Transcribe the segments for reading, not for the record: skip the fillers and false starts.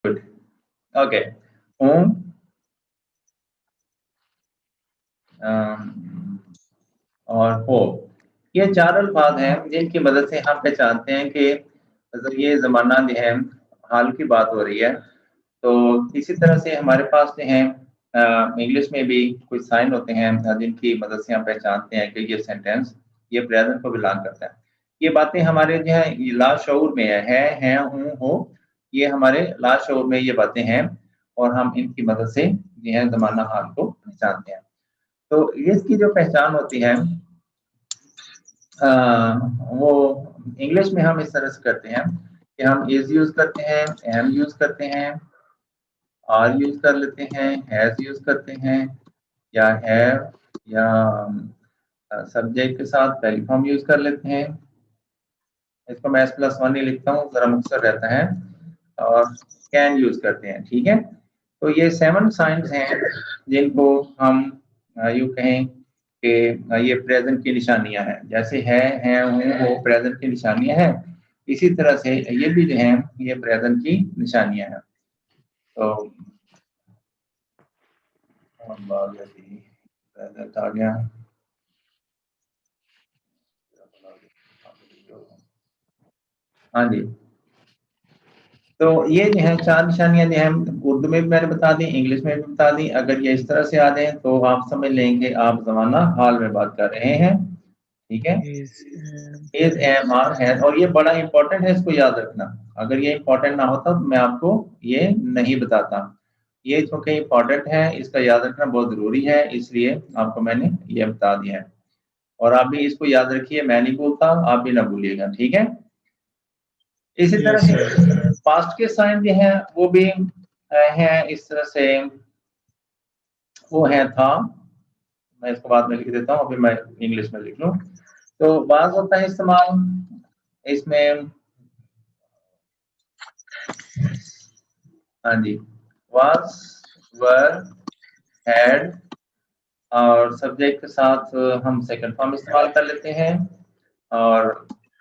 Good, okay. whom, और हो, ये 4 अल्फाज हैं जिनकी मदद से हम पहचानते हैं कि मतलब ये ज़माना जो है हाल की बात हो रही है। तो इसी तरह से हमारे पास जो है इंग्लिश में भी कुछ साइन होते हैं जिनकी मदद से हम पहचानते हैं कि ये सेंटेंस ये प्रेज़ेंट को बिलॉन्ग करता है। ये बातें हमारे जो है ये लाशऊर में हैं, हूँ, हो, ये हमारे लाशऊर में ये बातें हैं और हम इनकी मदद से जो है ज़माना हाल को पहचानते हैं। तो इसकी जो पहचान होती है अ, वो इंग्लिश में हम इस तरह से करते हैं कि हम इज़ यूज़ करते हैं, एम यूज़ करते हैं, आर यूज़ कर लेते हैं, हैज़ यूज़ करते हैं या हैव या सब्जेक्ट के साथ पहली फॉर्म यूज़ कर लेते हैं। इसको मैं S+1 ही लिखता हूँ, ज़रा मुख्तसर रहता है और कैन यूज़ करते हैं, ठीक है? तो ये 7 साइंस हैं जिनको हम यूँ कहें कि ये प्रेज़ेंट की निशानियाँ हैं। जैसे है, हैं, हूँ, हो प्रेज़ेंट की निशानियाँ हैं, इसी तरह से ये भी जो हैं ये प्रेज़ेंट की निशानियाँ हैं। तो प्रेज़ेंट आ गया। हाँ जी। तो ये जो है 4 निशानियाँ जो हैं उर्दू में भी मैंने बता दी, इंग्लिश में भी बता दी। अगर ये इस तरह से आ जाएँ तो आप समझ लें कि आप ज़माना हाल में बात कर रहे हैं, ठीक है? इज़, एम, आर, हैज़ और ये बड़ा इम्पोर्टेंट है, इसको याद रखना। अगर ये इम्पोर्टेंट ना होता तो मैं आपको ये नहीं बताता। ये चूँकि इम्पोर्टेंट है, इसका याद रखना बहुत ज़रूरी है, इसलिए आपको मैंने ये बता दिया है। और आप भी इसको याद रखिए, मैं नहीं बोलता, आप भी ना भूलिएगा, ठीक है? इसी तरह से पास्ट के साइन जो हैं वो भी हैं इस तरह से वो है था, मैं इसको बाद में लिख देता हूँ, अभी मैं इंग्लिश में लिख लूँ। तो बाज़ होता है इस्तेमाल इसमें हाँ जी, वाज़, वर, हैड और सब्जेक्ट के साथ हम सेकंड फॉर्म इस्तेमाल कर लेते हैं और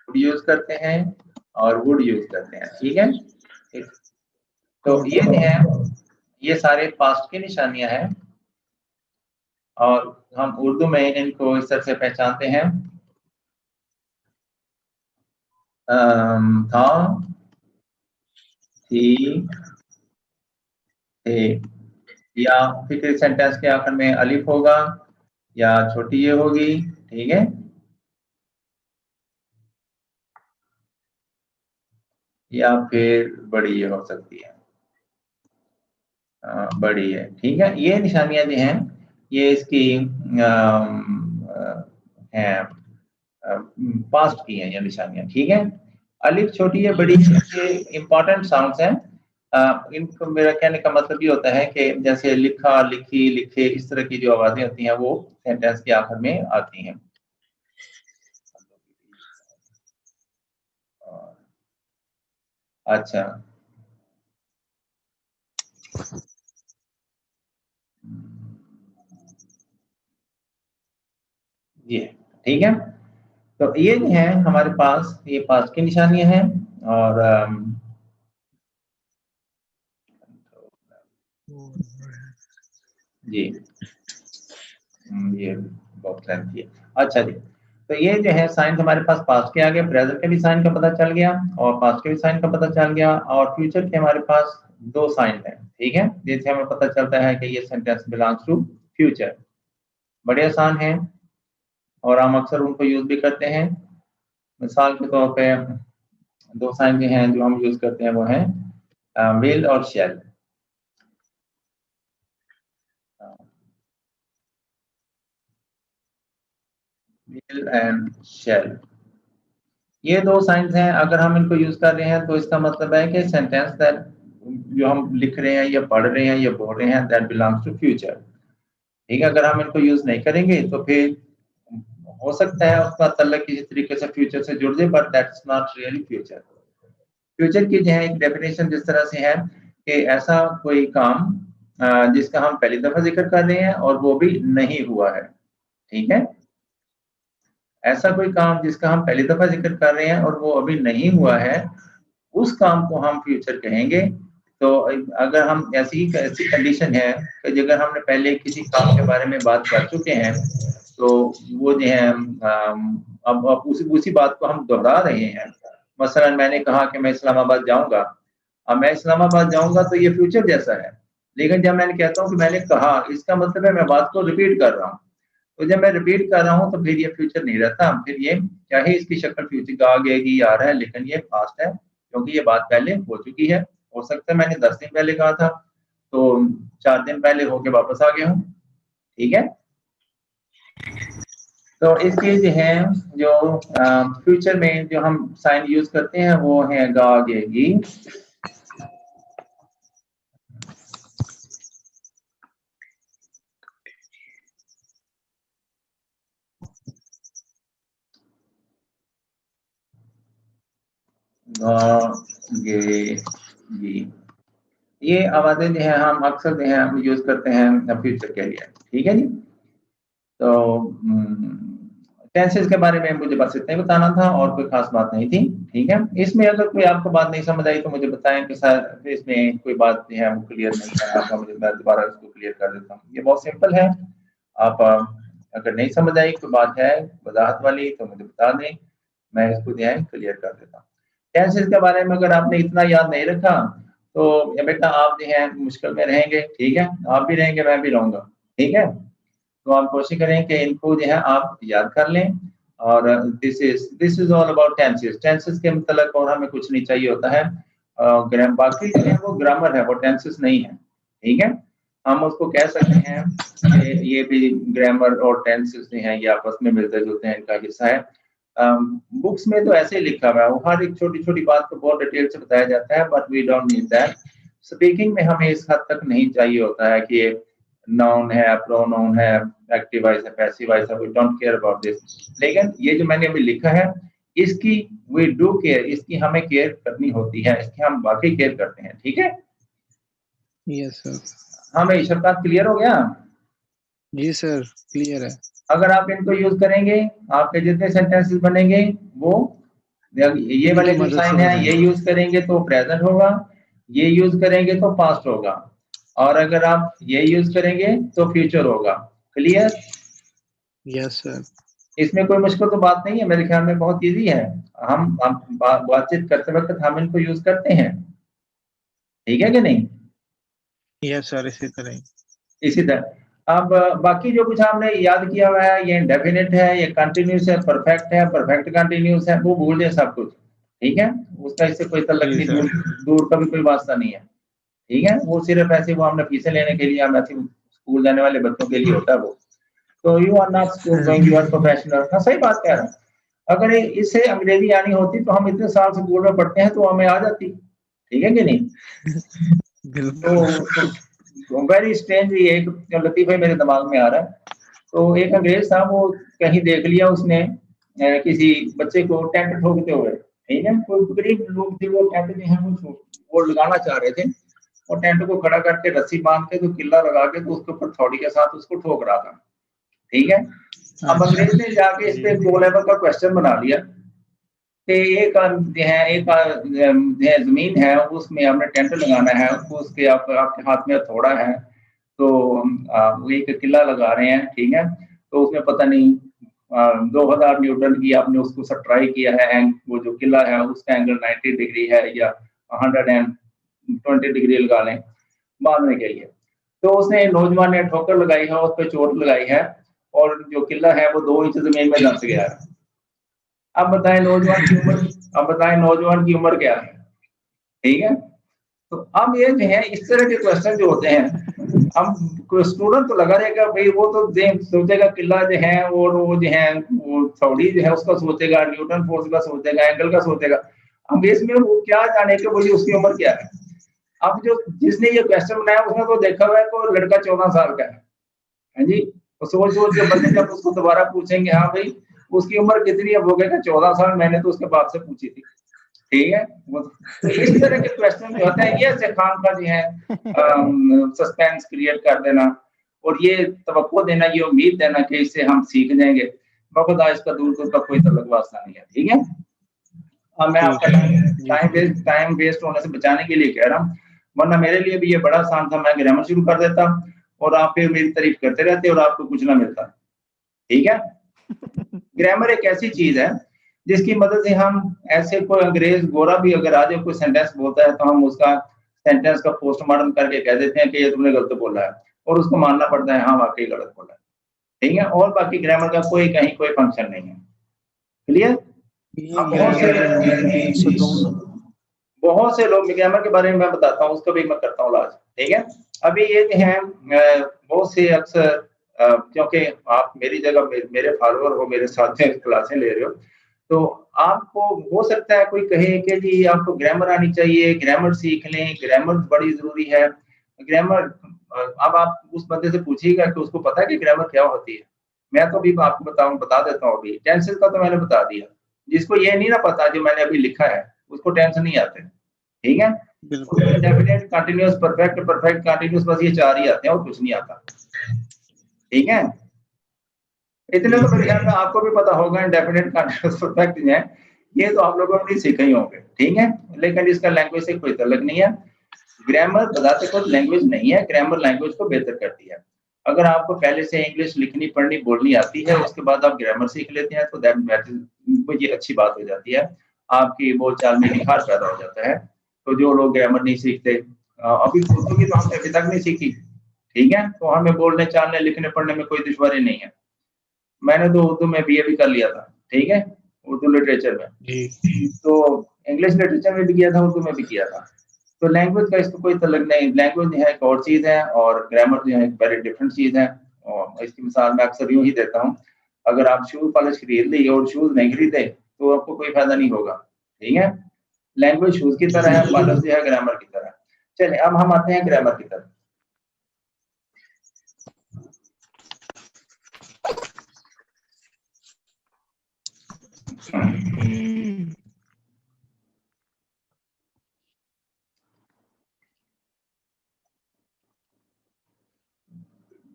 वुड यूज़ करते हैं और वुड यूज़ करते हैं, ठीक है? तो ये जो है, ये सारे पास्ट की निशानियाँ हैं और हम उर्दू में इनको इस तरह से पहचानते हैं था, थी, थे या फिर किसी सेंटेंस के आखिर में अलिफ होगा या छोटी ये होगी, ठीक है? या फिर बड़ी ये हो सकती है। बड़ी है, ठीक है? ये निशानियाँ जो हैं, ये इसकी हैं पास्ट की हैं ये निशानियाँ, ठीक है? अलिफ छोटी या बड़ी ये इम्पोर्टेंट साउंड्स हैं। इनको मेरा कहने का मतलब ये होता है कि जैसे लिखा, लिखी, लिखे इस तरह की जो आवाज़ें होती हैं वो सेंटेंस के आखिर में आती हैं। अच्छा। ये ठीक है? तो ये जो है हमारे पास ये पास्ट की निशानियाँ हैं और जी। ये बहुत लेंथी है। अच्छा जी, तो ये जो है साइन हमारे पास पास्ट के आ गए, प्रेज़ेंट के भी साइन का पता चल गया और पास्ट के भी साइन का पता चल गया और फ्यूचर के हमारे पास 2 साइन हैं, ठीक है? जिससे हमें पता चलता है कि ये सेंटेंस बिलॉन्ग्स टू फ्यूचर। बड़े आसान हैं और हम अक्सर उनको यूज़ भी करते हैं। मिसाल के तौर पे 2 साइन जो हैं जो हम यूज़ करते हैं वो हैं विल और शैल। Will and shall. ये 2 साइंस हैं, अगर हम इनको यूज़ कर रहे हैं तो इसका मतलब है कि सेंटेंस दैट जो हम लिख रहे हैं या पढ़ रहे हैं या बोल रहे हैं दैट बिलॉन्ग्स टू फ्यूचर। ठीक है? अगर हम इनको यूज़ नहीं करेंगे तो फिर हो सकता है उसका ताल्लुक किसी तरीके से फ्यूचर से जुड़ जाए but that's not really future. Future की जो है एक डेफिनेशन जिस तरह से है कि ऐसा कोई काम जिसका हम पहली दफ़ा ज़िक्र कर रहे हैं और वो भी नहीं हुआ है। ठीक है? ऐसा कोई काम जिसका हम पहली दफ़ा ज़िक्र कर रहे हैं और वो अभी नहीं हुआ है, उस काम को हम फ्यूचर कहेंगे तो अगर हम ऐसी कंडीशन है कि अगर हमने पहले किसी काम के बारे में बात कर चुके हैं, तो वो जो है अब उसी बात को हम दोहरा रहे हैं। मसलन मैंने कहा कि मैं इस्लामाबाद जाऊँगा, अब मैं इस्लामाबाद जाऊँगा तो ये फ्यूचर जैसा है, लेकिन जब मैंने कहता हूँ कि मैंने कहा, इसका मतलब है मैं बात को रिपीट कर रहा हूँ। तो जब मैं रिपीट कर रहा हूँ तो फिर ये फ्यूचर नहीं रहता, फिर ये चाहे इसकी शक्ल फ्यूचर का आगे की आ रहा है, लेकिन ये पास्ट है, क्योंकि ये बात पहले हो चुकी है। हो सकता है मैंने 10 दिन पहले कहा था, तो 4 दिन पहले होके वापस आ गया हूँ, ठीक है? तो इसके जो है जो फ्यूचर में जो हम साइन यूज़ करते हैं वो है गा, गे, गी। गा, गे, गी। ये आवाज़ें जो है हम अक्सर जो है हम यूज़ करते हैं फ्यूचर के लिए, ठीक है जी? तो टेंसेस के बारे में मुझे बस इतना ही बताना था और कोई ख़ास बात नहीं थी, ठीक है? इसमें अगर कोई आपको बात नहीं समझ आई तो मुझे बताएँ कि सर इसमें कोई बात जो है वो क्लियर नहीं है, आप मुझे मैं दोबारा इसको क्लियर कर देता हूँ। ये बहुत सिंपल है, आप अगर नहीं समझ आई कोई बात है वज़ाहत वाली तो मुझे बता दें, मैं इसको जो है क्लियर कर देता हूँ। टेंसेस के बारे में अगर आपने इतना याद नहीं रखा, तो या बेटा आप जो है मुश्किल में रहेंगे, ठीक है? आप भी रहेंगे, मैं भी रहूँगा, ठीक है? तो आप कोशिश करें कि इनको जो है आप याद कर लें और this is all about tenses. Tenses के मतलब और हमें कुछ नहीं चाहिए होता है। बाकी जो है वो ग्रामर है, वो टेंसेस नहीं है, ठीक है? हम उसको कह सकते हैं कि ये भी ग्रामर और टेंसेस जो हैं ये आपस में मिलते-जुलते हैं, इनका हिस्सा है। बुक्स में तो ऐसे ही लिखा हुआ है, वो हर एक छोटी-छोटी बात को बहुत डिटेल से बताया जाता है, but we don't need that. Speaking में हमें इस हद तक नहीं चाहिए होता है कि नाउन है, प्रोनाउन है, एक्टिव वॉइस है, पैसिव वॉइस है, we don't care about this. लेकिन ये जो मैंने अभी लिखा है, इसकी वी डू केयर, इसकी हमें केयर करनी होती है, इसकी हम वाक़ई केयर करते हैं, ठीक है? Yes sir. हाँ भाई, सब बात क्लियर हो गया? जी सर, क्लियर है। अगर आप इनको यूज़ करेंगे, आपके जितने सेंटेंसेस बनेंगे वो ये वाले इनकी जो मदद से साइन है ये बनेंगे। यूज़ करेंगे तो प्रेज़ेंट होगा, ये यूज़ करेंगे तो पास्ट होगा और अगर आप ये यूज़ करेंगे तो फ्यूचर होगा। क्लियर? Yes sir. इसमें कोई मुश्किल तो बात नहीं है, मेरे ख्याल में बहुत ईज़ी है। हम बातचीत करते वक़्त हम इनको यूज़ करते हैं, ठीक है कि नहीं? यस सर, इसी तरह ही। इसी तरह अब बाकी जो कुछ आपने याद किया हुआ है, ये इंडेफिनिट है, ये कंटीन्यूअस है, परफेक्ट कंटीन्यूअस है, वो भूल दें सब कुछ, ठीक है? उसका इससे कोई तल्लक जी नहीं, सर। दूर का भी कोई वास्ता नहीं है, ठीक है? वो सिर्फ़ ऐसे वो हमने फीसें लेने के लिए, हम ऐसे स्कूल जाने वाले बच्चों के लिए होता है वो। तो you are not school going, you are professional. हाँ, सही बात कह रहा हूँ। अगर इससे अंग्रेज़ी आनी होती तो हम इतने साल स्कूल में पढ़ते हैं तो हमें आ जाती, ठीक है कि नहीं? बिल्कुल। तो वेरी स्ट्रेंज ये एक लतीफ़ा ही मेरे दिमाग में आ रहा है। तो एक अंग्रेज़ था, वो कहीं देख लिया उसने किसी बच्चे को टेंट ठोकते हुए, ठीक है? कोई गरीब लोग थे, वो टेंट जो है वो लगाना चाह रहे थे और टेंट को खड़ा करके रस्सी बाँध के तो किल्ला लगा के तो उसके ऊपर थोड़ी के साथ उसको ठोक रहा था, ठीक है? अब अच्छा। अंग्रेज़ ने जाके इस जी। पे 2 लेवल का क्वेश्चन बना लिया कि एक जो है जो है ज़मीन है उसमें हमने टेंट लगाना है, उसके आपके हाथ में हथौड़ा है, तो वो एक किला लगा रहे हैं, ठीक है? तो उसमें पता नहीं 2000 न्यूटन की आपने उसको सब्ट्राई किया है एंड वो जो किला है उसका एंगल 90 डिग्री है या 120 डिग्री लगा लें बाँधने के लिए। तो उसने नौजवान ने ठोकर लगाई है, उस पे चोट लगाई है और जो किला है वो 2 इंच ज़मीन में धँस गया है। अब बताएँ नौजवान की उम्र क्या है? ठीक है? तो अब ये जो है इस तरह के क्वेश्चन जो होते हैं, अब कोई स्टूडेंट तो लगा रहेगा भई वो तो सोचेगा किला जो है और वो जो है वो थ्योरी जो है उसका सोचेगा, न्यूटन फोर्स का सोचेगा, एंगल का सोचेगा। अब इसमें वो क्या जाने कि भई उसकी उम्र क्या है? अब जो जिसने ये क्वेश्चन बनाया उसने तो देखा हुआ है कि वो लड़का 14 साल का है। हाँ जी? तो सोच-सोच के बच्चे जब उसको दोबारा पूछेंगे, हाँ भई उसकी उम्र कितनी है? वो कहेगा 14 साल, मैंने तो उसके बाप से पूछी थी। ठीक है? तो इस तरह के क्वेश्चन जो होते हैं, ये ज़ुकाम का जो है सस्पेंस क्रिएट कर देना और ये तवक्को देना, ये उम्मीद देना कि इससे हम सीख जाएँगे। बाखुदा इसका दूर-दूर का कोई तल्लुक वास्ता नहीं है, ठीक है? मैं ठीक आपका है। जी सर। टाइम वेस्ट होने से बचाने के लिए कह रहा हूँ। वरना मेरे लिए भी ये बड़ा आसान था, मैं ग्रामर शुरू कर देता और आप फिर मेरी तारीफ करते रहते और आपको कुछ ना मिलता। ठीक है? ग्रामर एक ऐसी चीज़ है, जिसकी मदद से हम ऐसे कोई अंग्रेज़ गोरा भी अगर आ जाए कोई सेंटेंस बोलता है, तो हम उसका सेंटेंस का पोस्टमार्टम करके कह देते हैं कि ये तुमने गलत बोला है और उसको मानना पड़ता है, हाँ, वाक़ई गलत बोला है। ठीक है? और बाकी ग्रामर का कोई कहीं कोई फंक्शन नहीं है। क्लियर? ये अब ग्रामर मीन सो दोनों। बहुत से लोग ग्रामर के बारे में मैं बताता हूँ, उसका भी मैं करता हूँ इलाज, ठीक है? अभी ये जो है बहुत से अक्सर क्योंकि आप मेरी जगह मेरे फॉलोअर हो, मेरे साथ में क्लासें ले रहे हो, तो आपको हो सकता है कोई कहे कि जी आपको ग्रामर आनी चाहिए, ग्रामर सीख लें, ग्रामर बड़ी ज़रूरी है। ग्रामर अब आप उस बंदे से पूछिएगा कि उसको पता है कि ग्रामर क्या होती है? मैं तो अभी आपको बता देता हूँ अभी, टेंसेस का तो मैंने बता दिया। जिसको ये नहीं ना पता जो मैंने अभी लिखा है, उसको टेंस नहीं आते। ठीक है? बिल्कुल। Definite, continuous, perfect, perfect, continuous बस ये 4 ही आते हैं और कुछ नहीं आता। ठीक है? इतने तो मेरे ख्याल में आपको भी पता होगा इंडेफिनिट, कंटीन्यूअस, परफेक्ट जो है, ये तो आप लोगों ने नहीं सीखे ही होंगे। ठीक है? लेकिन इसका लैंग्वेज से कोई ताल्लुक नहीं है। ग्रामर बताते खुद लैंग्वेज नहीं है, ग्रामर लैंग्वेज को बेहतर करती है। अगर आपको पहले से इंग्लिश लिखनी, पढ़नी, बोलनी आती है, उसके बाद आप ग्रामर सीख लेते हैं, तो दैट इज़ ये अच्छी बात हो जाती है। आपकी बोलचाल में निखार पैदा हो जाता है। तो जो लोग ग्रामर नहीं सीखते अभी उर्दू की तो हमने अभी तक नहीं सीखी, ठीक है? तो हमें बोलने, चालने, लिखने, पढ़ने में कोई दुश्वारी नहीं है। मैंने तो उर्दू में बीए भी कर लिया था, ठीक है? उर्दू लिटरेचर में। जी। तो इंग्लिश लिटरेचर में भी किया था, उर्दू में भी किया था। तो लैंग्वेज का इसको कोई ताल्लुक नहीं, लैंग्वेज जो है एक और चीज़ है और ग्रामर जो है एक वेरी डिफरेंट चीज़ है और इसकी मिसाल मैं अक्सर यूँ ही देता हूँ, अगर आप शू पॉलिश खरीद ली और शूज़ नहीं खरीदे, तो आपको कोई फ़ायदा नहीं होगा, ठीक है? लैंग्वेज शूज़ की तरह है, पॉलिश जो है ग्रामर की तरह। चलिए अब हम आते हैं ग्रामर की तरफ।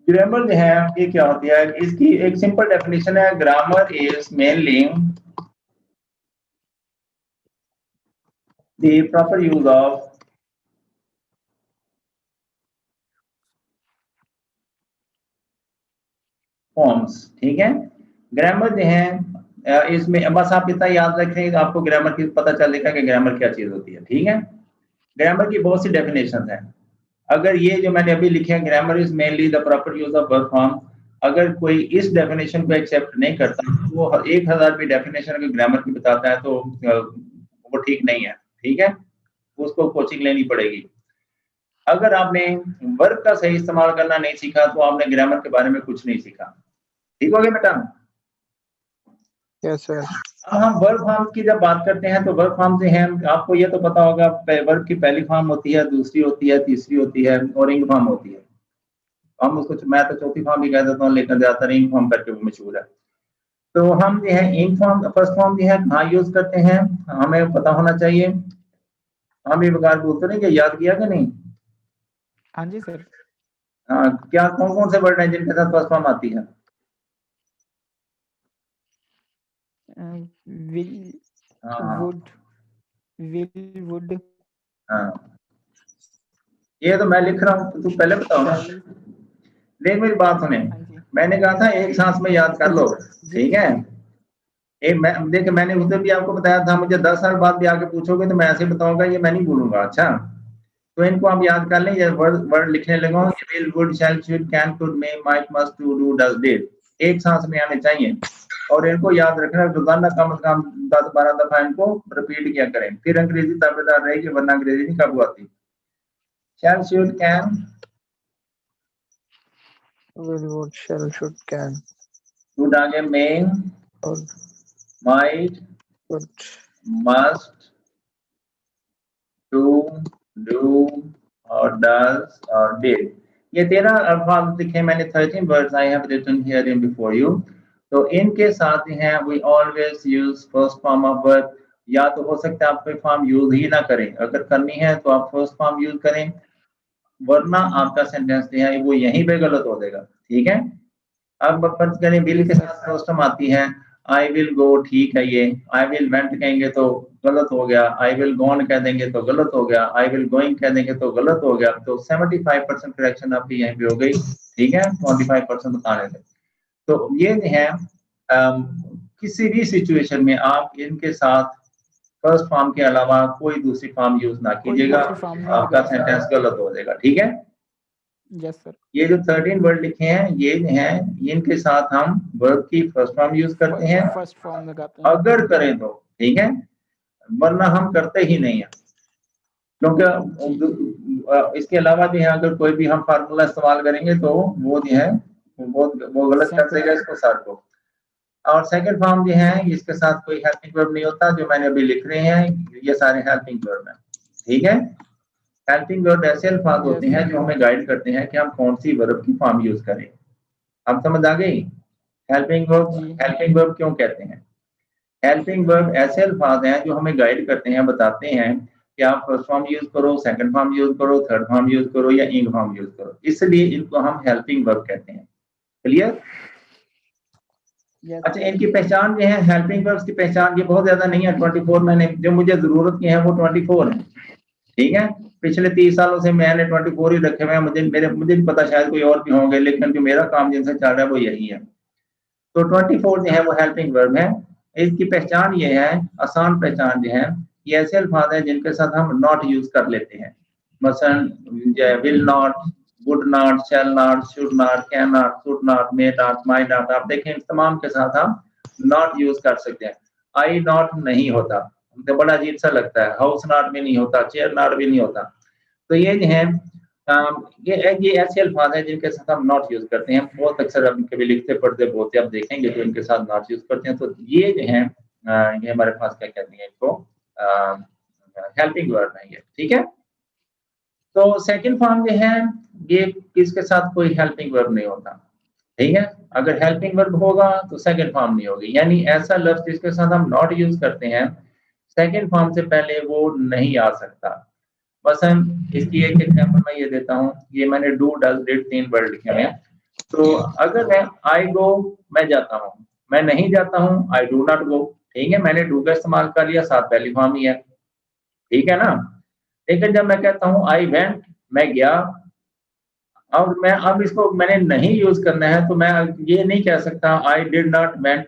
ग्रामर जो है ये क्या होती है, इसकी एक सिंपल डेफिनेशन है, grammar is mainly the proper use of forms. ठीक है? ग्रामर जो है इसमें बस आप इतना याद रखें, आपको ग्रामर की पता चलेगा कि ग्रामर क्या चीज होती है। ठीक है? ग्रामर की बहुत सी डेफिनेशन है। अगर ये जो मैंने अभी लिखे हैं, grammar is mainly the proper use of verb form, अगर कोई इस डेफिनेशन को एक्सेप्ट नहीं करता, वो 1000 भी डेफिनेशन अगर ग्रामर की बताता है तो वो ठीक नहीं है। ठीक है? उसको कोचिंग लेनी पड़ेगी। अगर आपने वर्ब का सही इस्तेमाल करना नहीं सीखा, तो आपने ग्रामर के बारे में कुछ नहीं सीखा। ठीक हो गया बेटा? Yes sir. अब हम वर्ब फॉर्म की जब बात करते हैं, तो वर्ब फॉर्म से हैं, आपको ये तो पता होगा, वर्ब की पहली फॉर्म होती है, दूसरी होती है, तीसरी होती है और इंग फॉर्म होती है। हम उसको, मैं तो चौथी फॉर्म भी कह देता हूँ, लेकिन ज्यादातर इंग फॉर्म करके वो मशहूर है। तो हम जो है इंग फॉर्म, फर्स्ट फॉर्म जो है कहाँ यूज करते हैं, हमें पता होना चाहिए। हम ये बगार बोलते नहीं कि याद किया कि नहीं? हाँ जी सर। क्या कौन कौन से वर्ड हैं जिनके साथ फर्स्ट फॉर्म आती है? Will, would, will, would. हाँ, ये तो मैं लिख रहा हूँ, तो तू पहले बताओ ना। देख मेरी बात सुने, हाँ जी मैंने कहा था एक सांस में याद कर लो। जी। ठीक है? देख मैंने उस दिन भी आपको बताया था, मुझे 10 साल बाद भी आके पूछोगे तो मैं ऐसे बताऊंगा, ये मैं नहीं भूलूंगा। अच्छा, तो इनको आप याद कर लें, ये वर्ड वर्ड लिखने लगा हूँ, will, would, shall, should, can, could, may, might, must, to, do, does, did, एक सांस में आने चाहिए। और इनको याद रखना, रोजाना कम से कम 10-12 दफा इनको रिपीट किया करें, फिर अंग्रेजी दावेदार रहेगी, वरना अंग्रेजी नहीं काबू आती। Shall, should, can, will, would, shall, should, can. टू आगे मे, और might, would, must, to, do और डज और डिड। ये 13 अल्फाज लिखे मैंने, 13 words I have written here in before you. तो इनके साथ ही हैं, we always use first form of verb. या तो हो सकता है आप कोई फॉर्म यूज ही ना करें, अगर करनी है तो आप फर्स्ट फॉर्म यूज करें, वरना आपका सेंटेंस जो है वो यहीं पे गलत हो जाएगा। ठीक है? अब फर्ज करें विल के साथ फर्स्ट फॉर्म आती है, आई विल गो, ठीक है, ये आई विल वेंट कहेंगे तो गलत हो गया, आई विल गॉन कह देंगे तो गलत हो गया, आई विल गोइंग कह देंगे तो गलत हो गया। तो 75% करेक्शन आपकी यहीं पे हो गई, ठीक है, 25% बताने थे। तो ये जो है किसी भी सिचुएशन में आप इनके साथ फर्स्ट फॉर्म के अलावा कोई दूसरी फॉर्म यूज ना कोई कीजिएगा, दूसरी फॉर्म नहीं आपका लगा सकते। सेंटेंस गलत हो जाएगा, ठीक है। Yes sir. ये जो 13 वर्ड लिखे हैं ये हैं, इनके साथ हम वर्ब की फर्स्ट फॉर्म यूज करते हैं फर्स्ट फॉर्म लगाते हैं। अगर करें तो, ठीक है, वरना हम करते ही नहीं है। क्योंकि इसके अलावा जो है अगर कोई भी हम फार्मूला इस्तेमाल करेंगे तो वो जो है वो गलत कर Simple. देगा इसको सर को। और सेकंड फॉर्म जो है इसके साथ कोई हेल्पिंग वर्ब नहीं होता, जो मैंने अभी लिख रहे हैं ये सारे हेल्पिंग वर्ब हैं, ठीक है। हेल्पिंग वर्ब ऐसे अल्फाज होते हैं जो हमें गाइड करते हैं कि हम कौन सी वर्ब की फॉर्म यूज करें। अब समझ आ गई? हेल्पिंग वर्ब क्यों कहते हैं? हेल्पिंग वर्ब ऐसे अल्फाज हैं जो हमें गाइड करते हैं, बताते हैं कि आप फर्स्ट फॉर्म यूज करो, सेकंड फॉर्म यूज करो, थर्ड फॉर्म यूज करो या इंग फॉर्म यूज करो, इसलिए इनको हम हेल्पिंग वर्ब कहते हैं। क्लियर? अच्छा, इनकी पहचान जो है, हेल्पिंग वर्ब्स की पहचान ये बहुत ज्यादा नहीं है, 24 मैंने जो मुझे जरूरत की है वो 24 है, ठीक है। पिछले 30 सालों से मैंने 24 ही रखे हुए हैं, मुझे भी पता शायद कोई और भी होंगे, लेकिन जो मेरा काम जिनसे चल रहा है वो यही है। तो 24 जो है वो हेल्पिंग वर्ब है। इसकी पहचान ये है, आसान पहचान जो है, ये ऐसे अल्फाज हैं जिनके साथ हम नॉट यूज कर लेते हैं। मसलन will not, would not, shall not, should not, can not, should not, may not, might not, आप देखें इस तमाम के साथ हम नॉट यूज कर सकते हैं। आई नॉट नहीं होता, तो बड़ा अजीब सा लगता है, हाउस नॉट भी नहीं होता, चेयर नॉट भी नहीं होता। तो ये जो है ये ऐसे अल्फाज हैं जिनके साथ हम नॉट यूज करते हैं, बहुत अक्सर हम कभी लिखते पढ़ते बोलते आप देखेंगे तो इनके साथ नॉट यूज करते हैं। तो ये जो है ये हमारे पास क्या कहते हैं इनको, हेल्पिंग वर्ब है ये, ठीक है। तो सेकंड फॉर्म जो है ये किसके साथ कोई हेल्पिंग वर्ब नहीं होता, ठीक है। अगर हेल्पिंग वर्ब होगा तो सेकंड फॉर्म नहीं होगी, यानी ऐसा लफ्ज जिसके साथ हम नॉट यूज करते हैं सेकंड फॉर्म से पहले वो नहीं आ सकता। मसलन इसकी एक एग्जांपल मैं ये देता हूँ, ये मैंने डू डज डिड 3 वर्ड लिखे हुए हैं। तो अगर मैं आई गो, मैं जाता हूँ, मैं नहीं जाता हूँ, आई डू नॉट गो, ठीक है, मैंने डू का इस्तेमाल कर लिया, साथ पहली फॉर्म ही है, ठीक है ना। लेकिन जब मैं कहता हूँ आई वेंट, मैं गया, अब इसको मैंने नहीं यूज करना है तो मैं ये नहीं कह सकता आई डिड नॉट वेंट,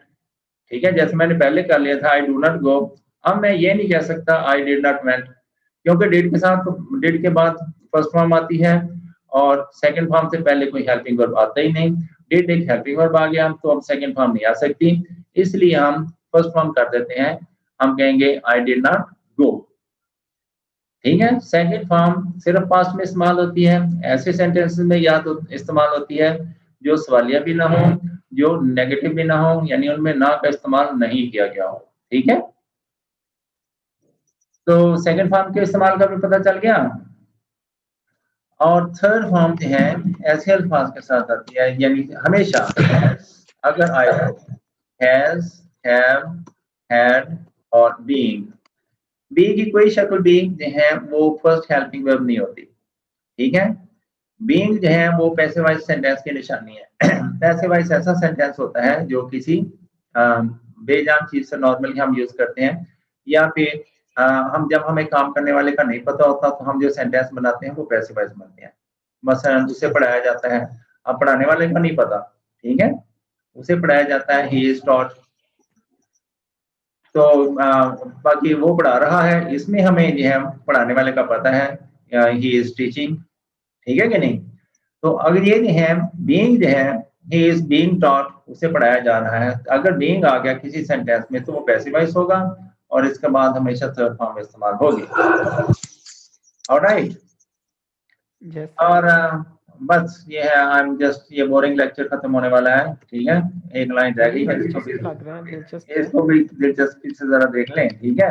ठीक है, जैसे मैंने पहले कर लिया था आई डू नॉट गो। अब मैं ये नहीं कह सकता आई डिड नॉट वेंट, क्योंकि डिड के साथ, डिड के बाद फर्स्ट फॉर्म आती है और सेकंड फॉर्म से पहले कोई हेल्पिंग वर्ब आता ही नहीं। डिड एक हेल्पिंग वर्ब आ गया तो अब सेकंड फॉर्म नहीं आ सकती, इसलिए हम फर्स्ट फॉर्म कर देते हैं, हम कहेंगे आई डिड नॉट गो, ठीक है। सेकंड फॉर्म सिर्फ पास्ट में इस्तेमाल होती है, ऐसे सेंटेंसेस में या तो इस्तेमाल होती है जो सवालिया भी ना हो, जो नेगेटिव भी ना हो, यानी उनमें ना का इस्तेमाल नहीं किया गया हो, ठीक है। तो सेकंड फॉर्म के इस्तेमाल का भी पता चल गया। और थर्ड फॉर्म जो है ऐसे अल्फाज के साथ आती है, यानी हमेशा अगर आए हैज, हैव, हैड और बीइंग, बी की कोई शक्ल भी जो है वो फर्स्ट हेल्पिंग वर्ब नहीं होती, ठीक है। बीइंग जो है वो पैसिव वॉइस सेंटेंस की निशानी है। पैसिव वॉइस ऐसा सेंटेंस होता है जो किसी बेजान चीज से नॉर्मली हम यूज करते हैं, या फिर हम जब हमें काम करने वाले का नहीं पता होता तो हम जो सेंटेंस बनाते हैं वो पैसिव वॉइस बनते हैं। मसलन उसे पढ़ाया जाता है, अब पढ़ाने वाले को नहीं पता, ठीक है, उसे पढ़ाया जाता है, ही इज टॉट, तो बाकी वो पढ़ा रहा है, इसमें हमें जो है पढ़ाने वाले का पता है, ही इज टीचिंग, ठीक है कि नहीं। तो अगर ये जो है बीइंग जो है ही इज बीइंग टॉट, उसे पढ़ाया जा रहा है, अगर बीइंग आ गया किसी सेंटेंस में तो वो पैसिव वॉइस होगा और इसके बाद हमेशा थर्ड फॉर्म इस्तेमाल होगी। ऑलराइट। यस और बस ये है, आई एम जस्ट, ये बोरिंग लेक्चर खत्म होने वाला है, ठीक है, एक लाइन रह गई है, लग रहा है दिलचस्प है। इसको भी दिलचस्पी से जरा देख लें, ठीक है।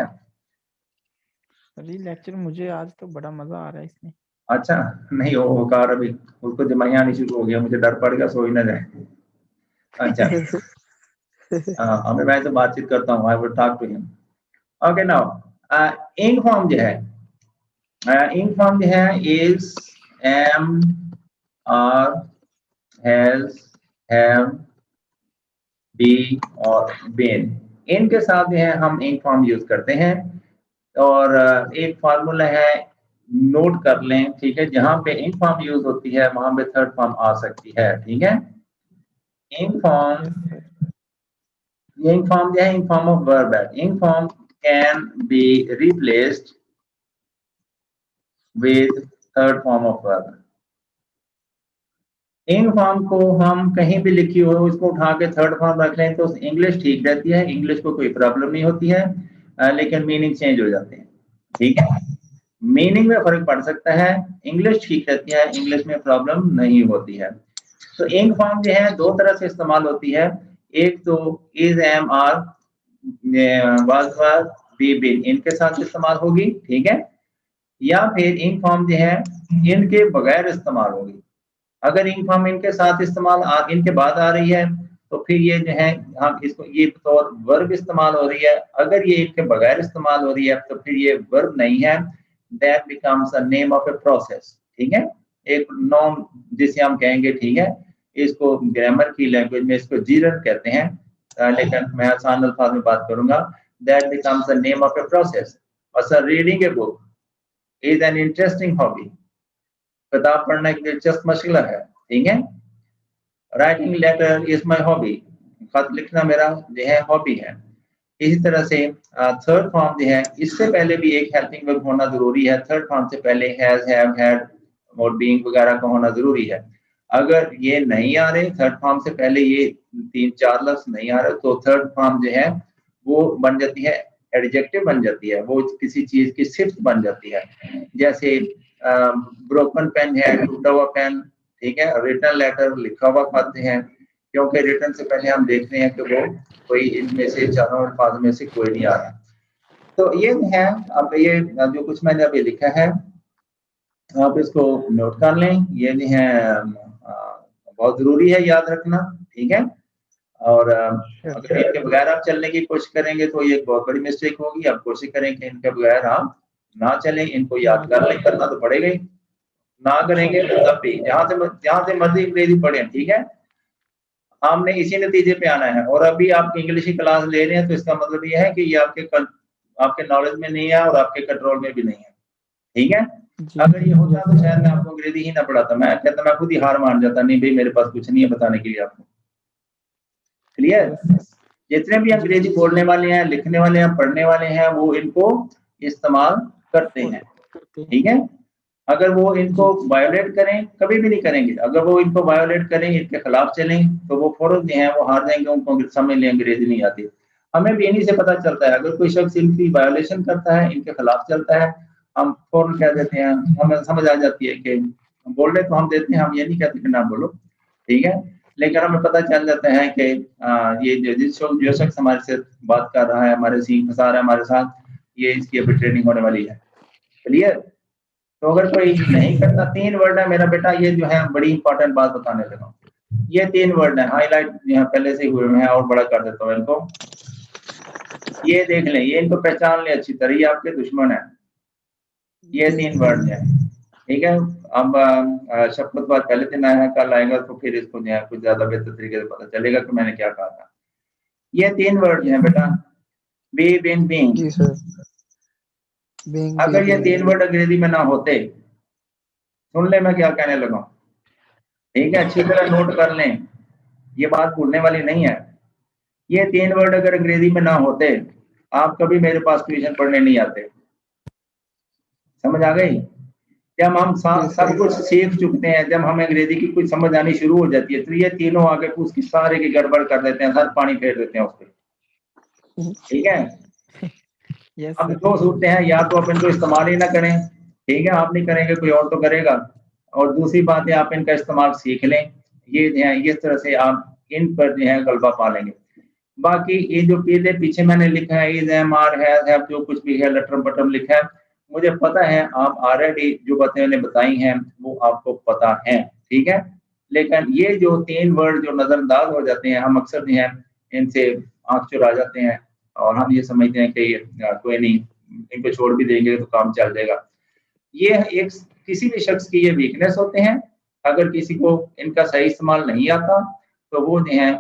अरे लेक्चर मुझे आज तो बड़ा मजा आ रहा है इसमें। अच्छा, नहीं वो कार अभी उसको जमाइया आनी शुरू हो गया, मुझे डर पड़ गया, सो ही ना जाए। अच्छा, अभी मैं तो बातचीत करता हूँ, I will talk to him. Okay, now ing form जो है, इंग फॉर्म जो है is, am, are, has, have, be और बीन, इनके साथ जो है हम इंग फॉर्म यूज करते हैं। और एक फार्मूला है, नोट कर लें, ठीक है। जहां पे इन फॉर्म यूज होती है वहां पे थर्ड फॉर्म आ सकती है, ठीक है। In form, yes sir. ये इन फॉर्म जो है इन फॉर्म ऑफ वर्ब है। In form can be replaced with third form of verb. In form को हम कहीं भी लिखी हो उसको उठा के थर्ड फॉर्म रख लें तो इंग्लिश ठीक रहती है, इंग्लिश को कोई प्रॉब्लम नहीं होती है, लेकिन मीनिंग चेंज हो जाते हैं, ठीक है। मीनिंग में फर्क पड़ सकता है, इंग्लिश ठीक रहती है, इंग्लिश में प्रॉब्लम नहीं होती है। तो इन फॉर्म जो है दो तरह से इस्तेमाल होती है, एक तो is, am, are, was, be, been, इनके साथ इस्तेमाल होगी, ठीक है। या फिर इन फॉर्म जो है इनके बगैर इस्तेमाल होगी। अगर इन फॉर्म इनके साथ इस्तेमाल इनके बाद आ रही है तो फिर ये जो है हम इसको ये बतौर वर्ब इस्तेमाल हो रही है। अगर ये इनके बगैर इस्तेमाल हो रही है तो फिर ये वर्ब नहीं है, that becomes a name of a process, ठीक है। एक नॉन जिसे हम कहेंगे, ठीक है। इसको ग्रामर की लैंग्वेज में इसको जीरन कहते हैं, लेकिन मैं आसान अल्फाज में बात करूंगा। That becomes a name of a process. Sir reading a book is an interesting hobby, किताब पढ़ना एक दिलचस्प मशगला है, ठीक है। Writing letter is my hobby, खत लिखना मेरा जो है हॉबी है। इसी तरह से थर्ड फॉर्म जो है इससे पहले भी एक हेल्पिंग वर्ब होना जरूरी है। थर्ड फॉर्म से पहले हैज, हैव, हैड और बीइंग वगैरह का होना जरूरी है। अगर ये नहीं आ रहे, थर्ड फॉर्म से पहले ये 3-4 लफ्ज नहीं आ रहे, तो थर्ड फॉर्म जो है वो बन जाती है एडजेक्टिव बन जाती है, वो किसी चीज की सिफ्त बन जाती है। जैसे ब्रोकन पेन है, टूटा हुआ पेन, ठीक है। रिटर्न लेटर, लिखा हुआ खत है, क्योंकि रिटर्न से पहले हम देखते हैं कि वो कोई इनमें से चारों अल्फाज में से कोई नहीं आ रहा। तो ये है, अब ये जो कुछ मैंने अभी लिखा है आप इसको नोट कर लें। ये जो है बहुत जरूरी है याद रखना, ठीक है। और Yes, अगर इनके बगैर आप चलने की कोशिश करेंगे तो ये एक बहुत बड़ी मिस्टेक होगी। आप कोशिश करें कि इनके बगैर आप ना चलें, इनको याद कर लें, करना तो पड़ेगा ही। ना करेंगे तो तब भी जहां से मर्जी अंग्रेजी पढ़ें, ठीक है। हमने इसी नतीजे पे आना है। और अभी आप इंग्लिश की क्लास ले रहे हैं तो इसका मतलब ये है कि ये आपके नॉलेज में नहीं है और आपके कंट्रोल में भी नहीं है, ठीक है। जी अगर ये होता यस तो सर। शायद मैं आपको अंग्रेजी ही ना पढ़ाता, मैं कहता मैं खुद ही हार मान जाता, नहीं भाई मेरे पास कुछ नहीं है बताने के लिए आपको। क्लियर? Yes sir. जितने भी जी अंग्रेजी बोलने वाले हैं, लिखने वाले हैं, पढ़ने वाले हैं, वो इनको इस्तेमाल करते हैं, करते हैं। ठीक है। अगर वो इनको जी वायोलेट करें, कभी भी नहीं करेंगे। अगर वो इनको वायोलेट करें, इनके खिलाफ चलें, तो वो फौरन जो है वो हार जाएंगे, उनको समझ लें अंग्रेजी नहीं आती। हमें भी इन्हीं से पता चलता है, अगर कोई शख्स इनकी वायोलेशन करता है, इनके खिलाफ चलता है, हम फौरन कह देते हैं, हमें समझ आ जाती है कि बोलने तो हम देते हैं, हम ये नहीं कहते कि ना बोलो, ठीक है। लेकिन हमें पता चल जाता है कि ये जो शख्स हमारे से बात कर रहा है, हमारे सीख फंसा रहा है हमारे साथ, ये इसकी अभी ट्रेनिंग होने वाली है। क्लियर? तो अगर कोई नहीं करता, 3 वर्ड है मेरा बेटा, ये जो है बड़ी इंपॉर्टेंट बात बताने लगा हूं। ये 3 वर्ड है, हाईलाइट यहाँ पहले से हुए हैं और बड़ा कर देता हूँ इनको। ये देख लें, ये इनको पहचान लें अच्छी तरह, ये आपके दुश्मन है। ये 3 वर्ड है, ठीक है। अब शपथ बाद पहले दिन आया है, कल आएगा तो फिर इसको जो है कुछ ज्यादा बेहतर तरीके से पता चलेगा कि मैंने क्या कहा था। ये 3 वर्ड हैं बेटा, बी, बीन, बीइंग। जी सर। Being, be, अगर ये 3 being. वर्ड अंग्रेजी में ना होते, सुन ले मैं क्या कहने लगा हूं, ठीक है। अच्छी तरह नोट कर लें, ये बात भूलने वाली नहीं है। ये 3 वर्ड अगर अंग्रेजी में ना होते, आप कभी मेरे पास ट्यूशन पढ़ने नहीं आते। समझ आ गई? जब हम जी सब सर। कुछ सीख चुकते हैं, जब हमें अंग्रेजी की कुछ समझ आनी शुरू हो जाती है, तो ये तीनों आगे उसकी सारे की गड़बड़ कर देते हैं, हर पानी फेर देते हैं उस पर, ठीक है। यस अब सर। 2 सूरतें हैं, या तो आप इनको इस्तेमाल ही ना करें, ठीक है, आप नहीं करेंगे कोई और तो करेगा, और दूसरी बात है आप इनका इस्तेमाल सीख लें। ये जो है इस तरह से आप इन पर जो है गलबा पा लेंगे। बाकी ये जो पीछे पीछे मैंने लिखा है, इज, एम, आर, हैव, जो कुछ भी है लटरम पटरम लिखा है, मुझे पता है आप ऑलरेडी जो बातें मैंने बताई हैं वो आपको पता है, ठीक है। लेकिन ये जो 3 वर्ड जो नजरअंदाज हो जाते हैं, हम अक्सर जो है इनसे आंख चुरा जाते हैं और हम ये समझते हैं कि कोई नहीं, इनको छोड़ भी देंगे तो काम चल जाएगा। ये एक किसी भी शख्स की ये वीकनेस होते हैं। अगर किसी को इनका सही इस्तेमाल नहीं आता तो वो जो है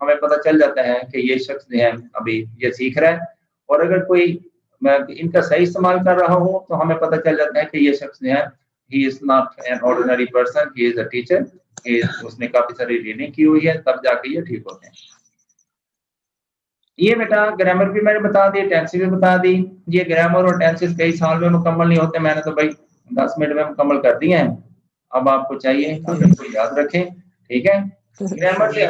हमें पता चल जाता है कि ये शख्स जो है अभी ये सीख रहा है। और अगर कोई मैं इनका सही इस्तेमाल कर रहा हूँ तो हमें पता चल जाता है कि ये शख्स जो है he is not an ordinary person, he is a teacher, उसने काफी सारी रीडिंग की हुई है, तब जाके ये ठीक होते हैं। ये बेटा ग्रामर भी मैंने बता दी, टेंसेस भी बता दी। ये ग्रामर और टेंसेस कई साल में मुकम्मल नहीं होते, मैंने तो भाई 10 मिनट में मुकम्मल कर दिए हैं। अब आपको चाहिए कि इसको याद रखें, ठीक है। ग्रामर से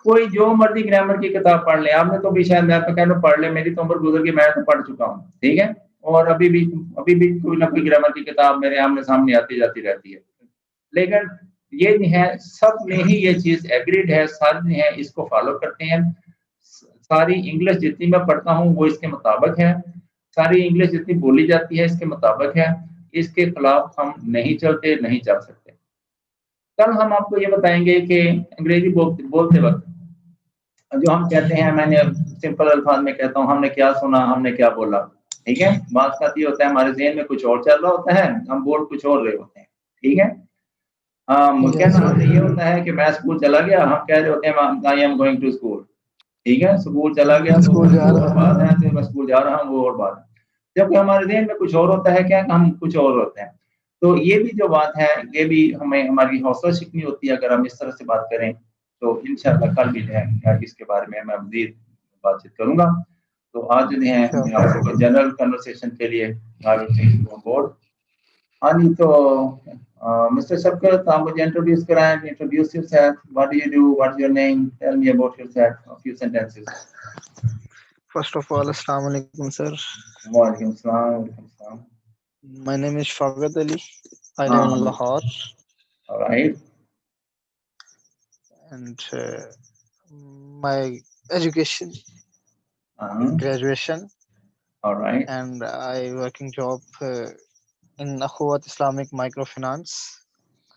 कोई जो मर्जी ग्रामर की किताब पढ़ ले, आपने तो भी शायद, मैं तो कह रहा हूं पढ़ ले, मेरी तो उम्र गुजर गई, मैं तो पढ़ चुका हूँ, ठीक है। और अभी भी कोई ना कोई ग्रामर की किताब मेरे आमने सामने आती जाती रहती है। लेकिन ये नहीं है, सब में ही ये चीज एग्रीड है, सारे हैं इसको फॉलो करते हैं। सारी इंग्लिश जितनी मैं पढ़ता हूँ वो इसके मुताबिक है, सारी इंग्लिश जितनी बोली जाती है इसके मुताबिक है, इसके खिलाफ हम नहीं चलते, नहीं चल सकते। कल हम आपको ये बताएंगे कि अंग्रेजी बोलते वक्त जो हम कहते हैं, मैंने सिंपल अल्फाज में कहता हूँ, हमने क्या सुना, हमने क्या बोला, ठीक है। बात का ये होता है हमारे ज़हन में कुछ और चल रहा होता है, हम बोल कुछ और रहे होते हैं, ठीक है। कहना हमने ये होता है कि मैं स्कूल चला गया, हम कह रहे होते हैं I am going to school, ठीक है। स्कूल चला गया तो स्कूल जा वो रहा बात है, तो मैं स्कूल जा रहा हूँ वो और बात है। जबकि हमारे ज़हन में कुछ और होता है, क्या हम कुछ और होते हैं। तो ये भी जो बात है, ये भी हमें हमारी हौसला शिकनी होती है अगर हम इस तरह से बात करें। तो इंशाअल्लाह कल भी जो है इसके बारे में मैं मज़ीद बातचीत करूँगा। तो आज जो है मैं आपको जनरल कन्वर्सेशन के लिए I will take you on board. हाँ जी, तो Mr. Shafkat, आप मुझे इंट्रोड्यूस कराएं, introduce yourself, what do you do, what's your name, tell me about yourself, a few sentences. First of all, Assalamu alaikum, sir. वालेकुम सलाम, वालेकुम सलाम। My name is Shaukat Ali. I live in Lahore, alright, and my education is graduation, alright, and I working job in Akhwat Islamic Microfinance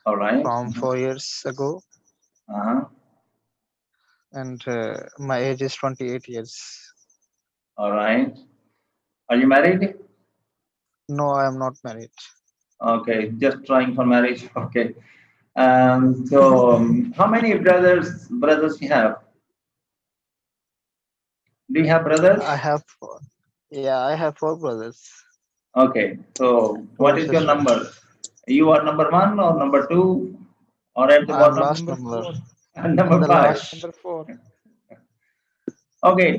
alright, from 4 years ago, and my age is 28 years. Alright. Are you married? No, I am not married. Okay, just trying for marriage. Okay. So how many brothers you have? Do you have brothers? I have, yeah, I have 4 brothers, Okay, so what 4 is your sisters. number? You are number one or number two, or at the I am bottom? last Number number. 4. And Number the five. last, Number 4. Okay,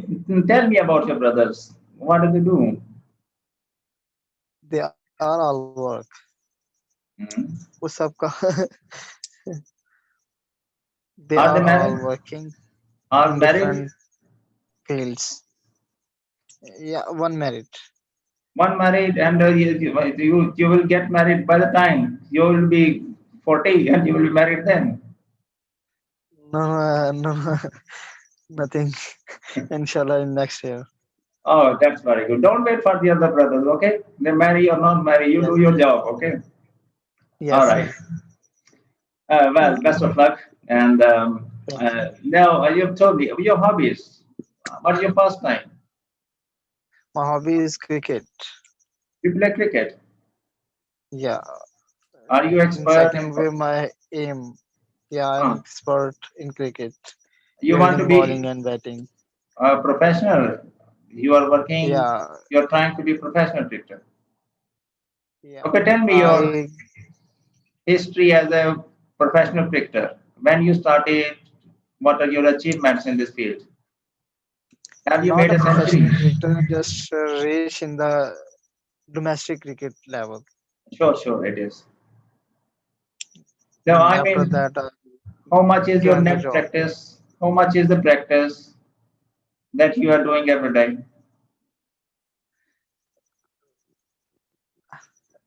tell me about your brothers. What do they do? they are all work. Hmm. वो सबका they Are they are all married? working Are in married? different fields. Yeah, one married. One married, and you will get married by the time you will be 40, and you will be married then. No, no, nothing. Inshallah, in next year. Oh, that's very good. Don't wait for the other brothers, okay? They marry or not marry, you Yes, do your job, okay? All yes, right. sir. Well, best of luck. And Thank you. now you've told me your hobbies. What is your pastime? My hobby is cricket. You play cricket. Yeah, Are you in expert in? second way, my aim. Yeah, I'm Uh, expert in cricket, you want to fielding, bowling, be and batting. a professional? You are working. Yeah, You are trying to be professional cricketer. yeah. Okay, tell me your I history as a professional cricketer. When you started, what are your achievements in this field? Have you not made a a century? professional cricketer, just reach in the domestic cricket level. Sure, sure, it is. Now, I After mean, that, I how much is your joined the net job. practice? How much is the practice that you are doing every day?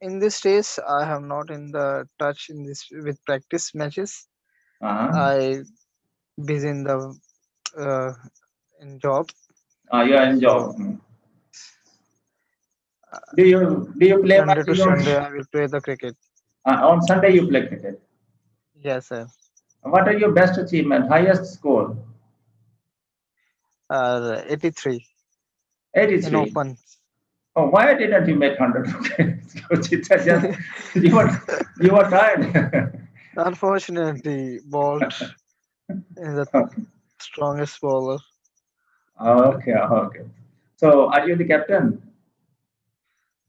In this days, I have not in the touch in this with practice matches. Uh-huh. I busy in the uh, in job. You are in So job. Do you play Sunday to matches on Sunday, I will play the cricket. on Sunday? You play cricket. Yes, sir. What are your best achievement? Highest score? 83 in 83. open. Oh, why didn't you make 100? Okay, so it's just you were tired. Unfortunately, Bolt is the Okay. strongest bowler. Okay. Okay. So, are you the captain?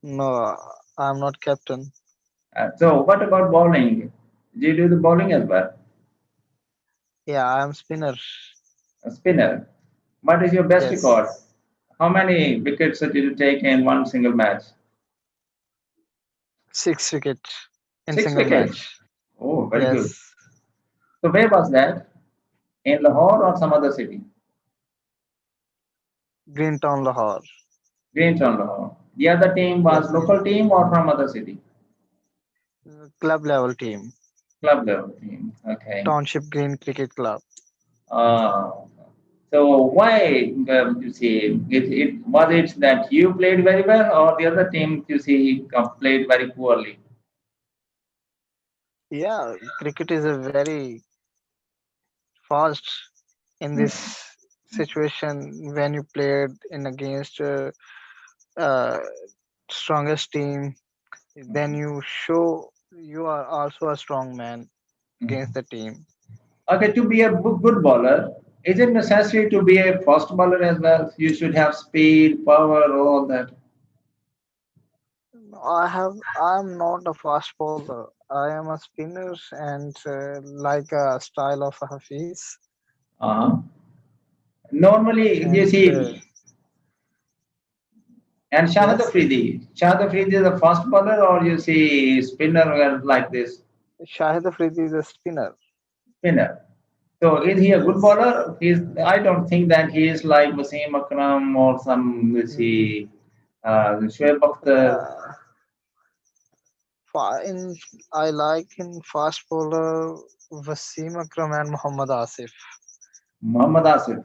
No, I'm not captain. So, what about bowling? Do you do the bowling as well? Yeah, I'm spinner. A spinner. What is your best Yes, record? How many wickets did you take in one single match? 6 wicket in Six single wickets. match. Oh, very good. Yes, So, where was that? In Lahore or some other city? Greentown, Lahore. Greentown, Lahore. The other team was Yes, local team or from other city? club level team. Club level team. Okay. Township Green Cricket Club. Uh, so why you see it was it that you played very well or the other team you see played very poorly? Yeah, cricket is a very fast in this Hmm. situation when you played in against uh, strongest team, then you show you are also a strong man against the team. Okay, to be a good bowler, is it necessary to be a fast bowler as well? You should have speed, power, all that. I'm not a fast bowler. I am a spinner and like a style of Hafiz. Uh-huh. Normally, you And see, and Shahid yes, Afridi. Shahid Afridi is a fast bowler, or you see spinner like this Shahid Afridi is a spinner. spinner. So is he a good Yes. bowler? I don't think that he is like Wasim Akram or some, let's Mm, see, Shoaib Akhtar. Uh, in I like in fast bowler Wasim Akram and Muhammad Asif. Muhammad Asif.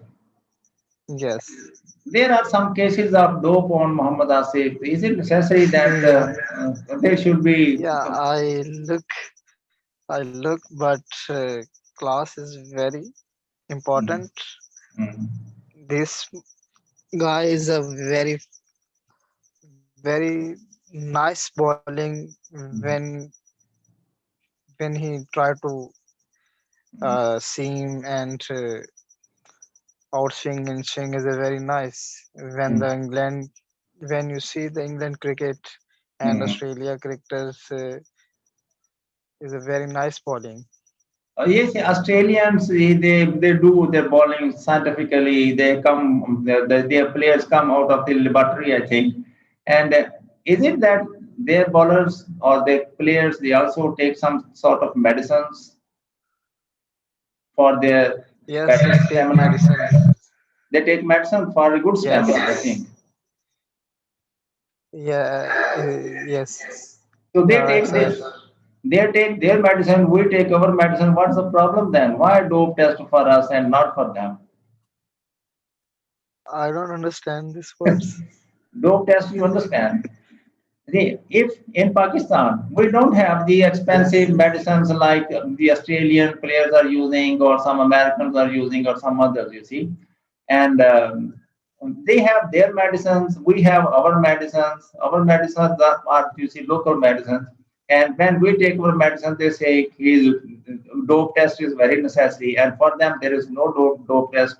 Yes. There are some cases of dope on Muhammad Asif. Is it necessary that Yeah. there should be? Yeah. I look, but class is very Mhm, important. mhm, This guy is a very nice bowling mhm, when he try to mhm, seam and outswing and swing is a very nice. When the mhm, England when you see the England cricket and mhm. Australia cricketers is a very nice bowling. Yes, Australians they do their bowling scientifically. They come their players come out of the laboratory, I think. And is it that their bowlers or their players they also take some sort of medicines for their Yes, better they take stamina? medicine. They take medicine for a good Yes. stamina, I think. Yeah. Yes. So You they are take right. this. They take their medicine. We take our medicine. What's the problem then? Why dope test for us and not for them? I don't understand these words. Dope test, you understand? See, if in Pakistan we don't have the expensive Yes. medicines like the Australian players are using, or some Americans are using, or some others, you see, and they have their medicines, we have our medicines. Our medicines are you see, local medicines. And when we take our medicine, they say his dope test is very necessary, and for them there is no dope test.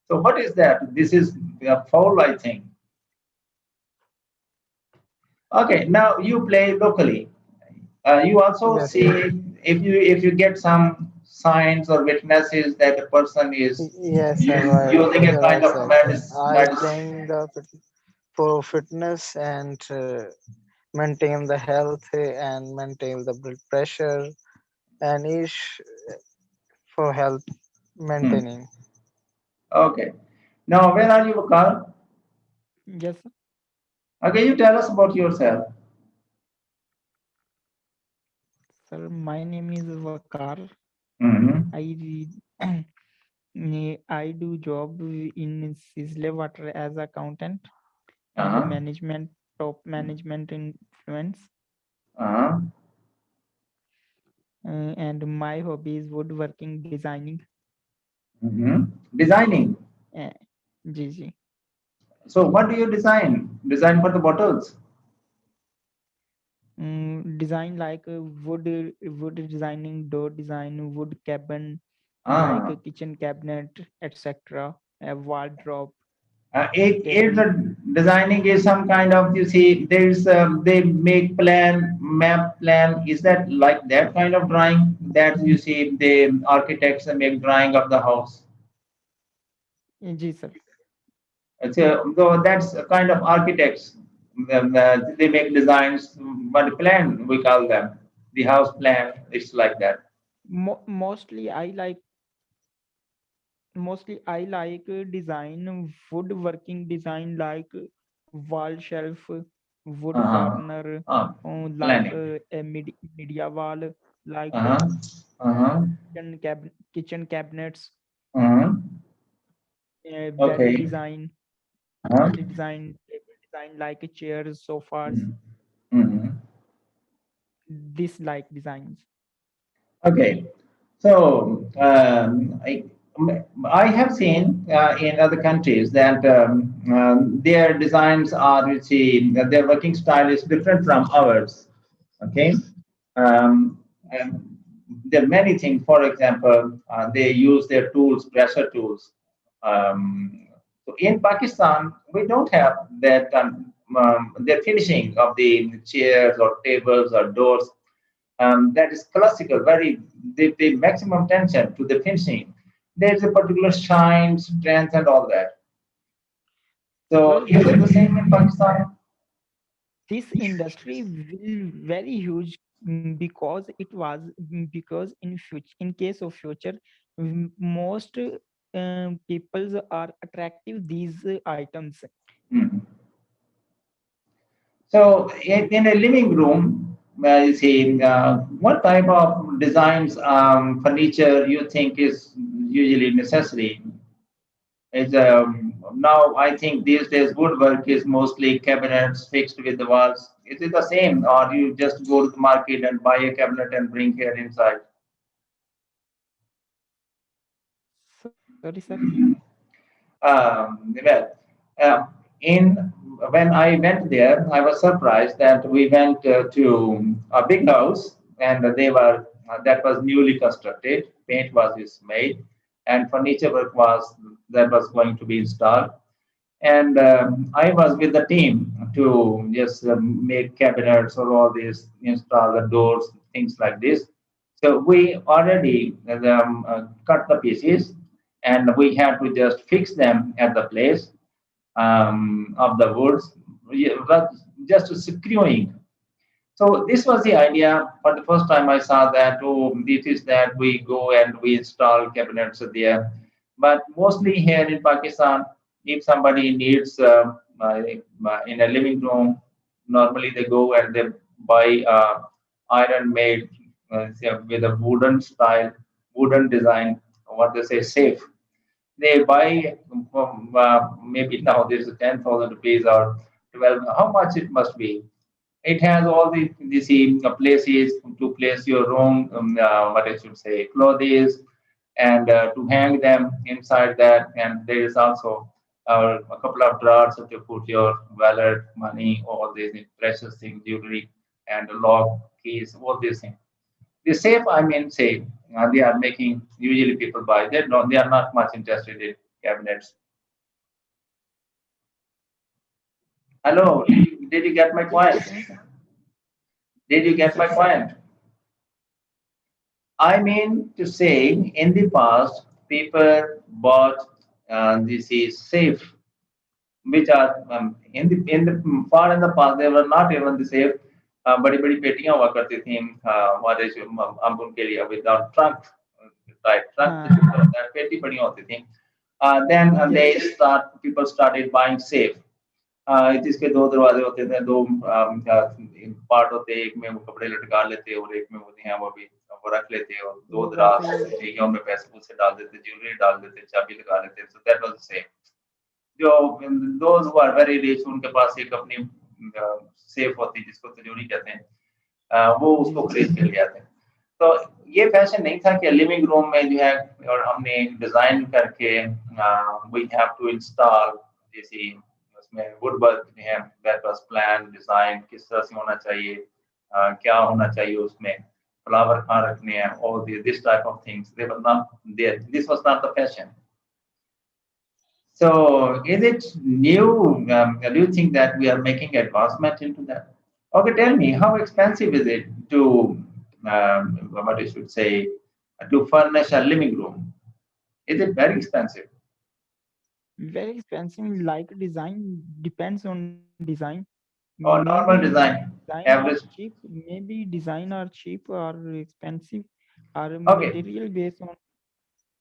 So what is that? This is foul, I think. Okay, now you play locally. You also Yes. see if you get some signs or witnesses that a person is Yes, sir. Right. using a You're kind right, of sir. I medicine. playing for fitness and maintain the health and maintain the blood pressure and each for health Hmm. maintaining. Okay. Now, where are you, Carl? Yes, sir. Okay, you tell us about yourself. Sir, my name is Vakar. Mm-hmm. I read, I do job in Sizzle Water as accountant and Uh-huh. management, top management influence. Uh-huh. And my hobby is woodworking, designing. Mm-hmm. Designing. Uh, ji. So, what do you design? Design for the bottles. Design like wood designing, door design, wood cabin, like Ah. a kitchen cabinet, etc. A wardrobe. It's Can a designing is some kind of, you see, there's they make plan, map plan. Is that like that kind of drawing that you see the architects make drawing of the house? Ji sir. It's a, though that's a kind of architects. They make designs, but plan we call them the house plan. It's like that. Mostly I like design woodworking design like wall shelf, wood Uh-huh. corner, like Planning. a media wall, like Uh-huh. Uh-huh. kitchen cabinets, Uh-huh. bed Okay. design, Uh-huh. table design like chairs, sofas. Mm-hmm. This like designs. Okay. So I have seen in other countries that their designs are, you see, their working style is different from ours. Okay. Um, and there are many things. For example, they use their tools, pressure tools. So in Pakistan, we don't have that. The finishing of the chairs or tables or doors, that is classical, very they pay maximum attention to the finishing. There's a particular shine, strength, and all that. So Well, is it the same in Pakistan? this industry will very huge, because it was, because in future, in case of future, most peoples are attractive these items. Mhm. So in a living room, you see, what type of designs, furniture you think is usually necessary? Is now I think these days woodwork is mostly cabinets fixed with the walls. Is it the same, or you just go to the market and buy a cabinet and bring here inside? Sorry sir. Well, in when I went there, I was surprised that we went to a big house, and they were that was newly constructed. Paint was is made, and furniture work was that was going to be installed. And I was with the team to just make cabinets or all these, install the doors, things like this. So we already cut the pieces, and we had to just fix them at the place of the woods, but just screwing. So this was the idea. For the first time, I saw that. Oh, this is that we go and we install cabinets there. But mostly here in Pakistan, if somebody needs in a living room, normally they go and they buy iron made with a wooden style, wooden design. What they say, safe. They buy from maybe now there's a 10,000 rupees or 12. How much it must be? It has all the same places to place your own, what I should say, clothes, and to hang them inside that. And there is also a couple of drawers to put your wallet, money, all these precious things, jewelry, and lock, keys, all these things. The safe, I mean, say, they are making, usually people buy. They are not much interested in cabinets. Hello, did you get my What you point? saying sir? Did you get my Yes sir. point? I mean to say, in the past, people bought this is safe, which are in the far in the past they were not even the safe. बड़ी बड़ी पेटियां हुआ करती थी हमारे जो हम उनके लिए विदाउट ट्रंक राइट ट्रंक हाँ जिसको होता है पेटी बड़ी होती थी then they yes start people started buying safe. जिसके दो दरवाजे होते थे, दो पार्ट होते, एक में वो कपड़े लटका लेते और एक में वो हैं वो भी वो रख लेते और दो वो दराज वैसे ही ठीक है, उनमें पैसे पूसे डाल देते, ज्वेलरी डाल देते, चाबी लगा लेते। So that was safe. जो those who are very rich उनके पास एक अपनी सेफ होती जिसको तिजोरी कहते हैं, वो जी उसको जी खरीद के ले आते हैं। तो ये फैशन नहीं था कि लिविंग रूम में जो है और हमने डिजाइन करके वी हैव टू इंस्टॉल जैसे उसमें वुड वर्क जो है दैट वाज प्लान डिजाइन किस तरह से होना चाहिए, क्या होना चाहिए उसमें, फ्लावर कहाँ रखने हैं, और this type of things they were not there, this was not the fashion. So is it new? Do you think that we are making advancement into that? Okay, tell me, how expensive is it to, what I should say, to furnish a living room? Is it very expensive Very expensive, like design depends on design. or Maybe normal design? design are Average. cheap, maybe design are cheap or expensive, or Okay, material based on.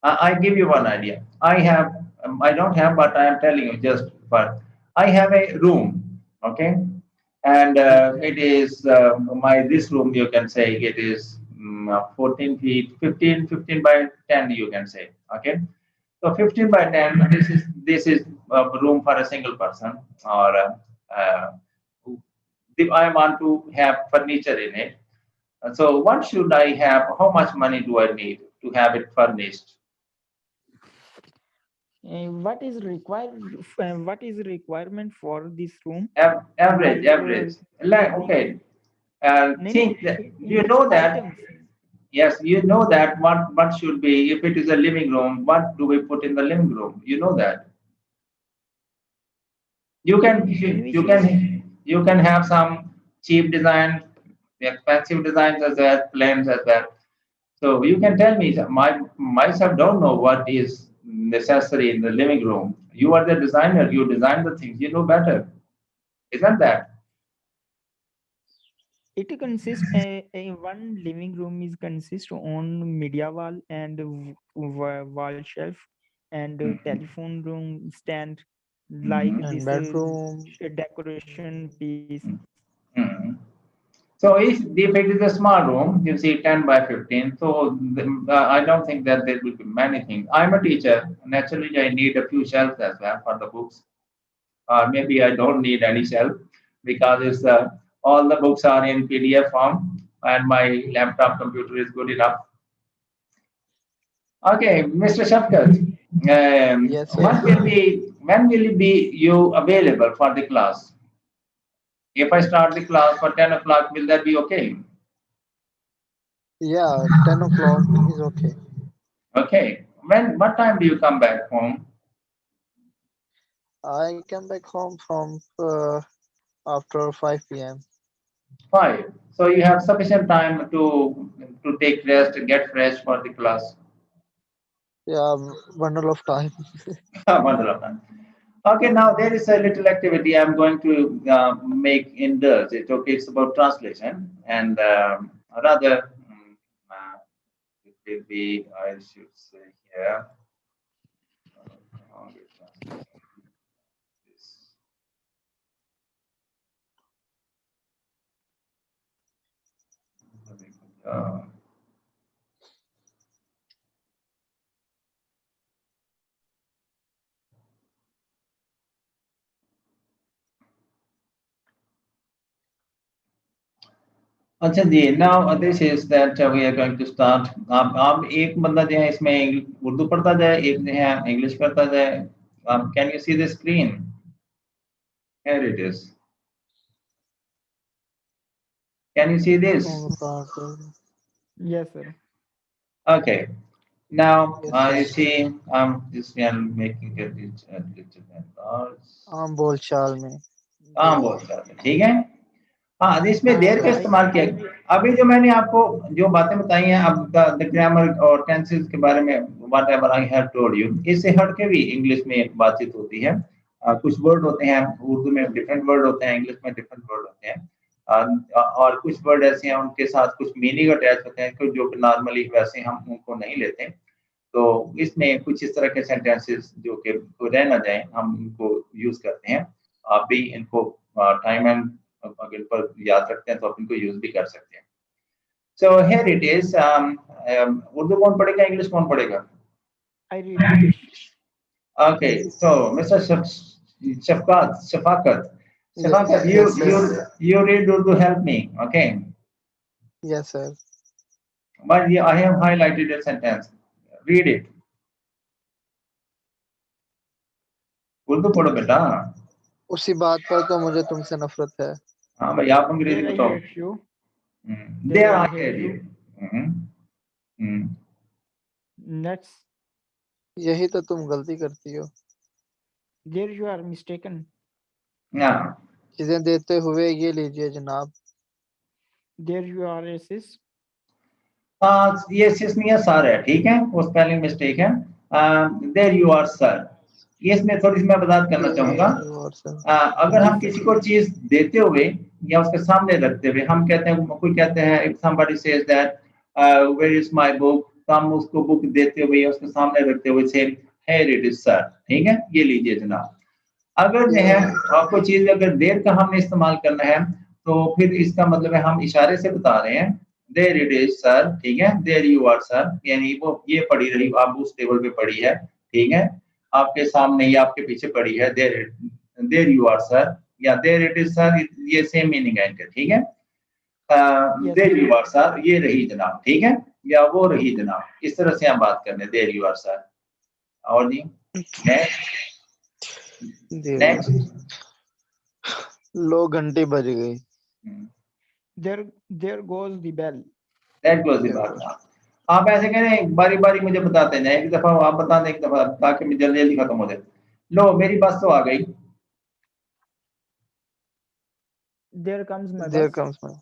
I give you one idea. I don't have, but I am telling you just for, I have a room, okay, and it is my this room. You can say it is 14 feet, 15 by 10. You can say, okay. So 15 by 10. This is room for a single person, or if I want to have furniture in it. So what should I have? How much money do I need to have it furnished? What is requirement for this room? Average, Like average. Like, okay. no, no, Think that you in know that. items. Yes, you know that what should be if it is a living room. What do we put in the living room? You know that you can In you which room? can you can have some cheap design, expensive designs as well, plans as well. So you can tell me. Myself don't know what is necessary in the living room. You are the designer. You design the things. You know better, isn't that? It consists one living room is consist on media wall and wall shelf and telephone room stand, like Mhm. And this bedroom. decoration piece. Mhm. So if it is a small room, you see 10 by 15, so I don't think that there will be many things. I'm a teacher. Naturally, I need a few shelves as well for the books. Or maybe I don't need any shelf because all the books are in PDF form and my laptop computer is good enough. Okay, Mr. Shafkat, Yes, sir. when will be you available for the class? If I start the class for 10 o'clock, will that be okay? Yeah, 10 o'clock is okay. Okay. What time do you come back home? I come back home from after 5 p.m. 5. So you have sufficient time to take rest, get fresh for the class. Yeah, bundle of time. Wonderful. Okay, now there is a little activity I'm going to make indoors. It's okay. It's about translation, and rather, it will be. I should say here. How we translate this. Uh, अच्छा जी, now this is that we are going to start. आप एक बंदा जो है इसमें उर्दू पढ़ता जाए, एक जो है इंग्लिश करता जाए. Can you see the screen? Here it is. Can you see this? On the part. Yes, sir. Okay. Now Yes, you sir. see, this I'm making it a little bit large. आम बोल चाल में. हाँ Yeah. बहुत सारे ठीक है. हाँ, इसमें Yes, देर का sir. इस्तेमाल किया. I अभी जो मैंने आपको जो बातें बताई हैं, अब द ग्रामर और टेंसेस के बारे में what ever I have told you, इससे हट के भी इंग्लिश में बातचीत होती है. कुछ वर्ड होते हैं उर्दू में डिफरेंट वर्ड होते हैं, इंग्लिश में डिफरेंट वर्ड होते हैं. और कुछ वर्ड ऐसे हैं उनके साथ कुछ मीनिंग अटैच होते हैं जो कि नॉर्मली वैसे हम उनको नहीं लेते. तो इसमें कुछ इस तरह के सेंटेंसेस जो कि रह ना जाए, हम इनको यूज करते हैं. आप भी इनको टाइम एंड अगर इन पर याद रखते हैं तो आप इनको यूज भी कर सकते हैं. So here it is. Urdu कौन पढ़ेगा, इंग्लिश कौन पढ़ेगा? read English. Okay, so mister Shafqat, Shafaqat, you Yes, you sir. you read Urdu, help me, okay? Yes, sir. But yeah, I have highlighted a sentence. Read it. Urdu पढ़ो बेटा. उसी बात पर तो मुझे तुमसे नफरत है. हाँ भाई, आप अंग्रेजी There I बताओ. hate you. There There I I hear hate you. you. Hmm, hmm. Next. यही तो तुम गलती करती हो. There you are mistaken. हाँ, चीजें देते हुए ये लीजिए जनाब। There you are racist. हाँ, ये सिस नहीं है, सर है, ठीक है, वो स्पेलिंग मिस्टेक है। देयर यू आर सर, ये इसमें थोड़ी सी मैं वजाहत करना चाहूंगा। और सर अगर जी हम सर। किसी को चीज देते हुए या उसके सामने रखते हुए हम कहते हैं, कोई कहते हैं, if somebody says that where is my book, तो हम उसको बुक देते हुए या उसके सामने रखते हुए से हियर इट इज सर, ठीक है, ये लीजिए जनाब। अगर जो है कोई चीज अगर देर का हमने इस्तेमाल करना है तो फिर इसका मतलब है हम इशारे से बता रहे हैं देयर इट इज सर, ठीक है, देयर यू आर सर, यानी वो ये पड़ी रही, आप उस टेबल पे पड़ी है, ठीक है, आपके सामने या आपके पीछे पड़ी है, देयर यू आर सर या देयर इट इज सर, ये सेम मीनिंग है इनके, ठीक है। Yes there sir. You are sir, ये रही जनाब, ठीक है, या वो रही जनाब, इस तरह से हम बात करने देयर यू आर सर। और जी नेक्स्ट लो घंटी बज गई। There goes the bell. That was the बात। आप ऐसे कह रहे हैं, बारी बारी मुझे बताते जाए, एक दफा आप बता दें, एक दफा, ताकि मैं जल्दी जल्दी खत्म हो जाए। लो मेरी बस तो आ गई। There comes my there bus. Comes my.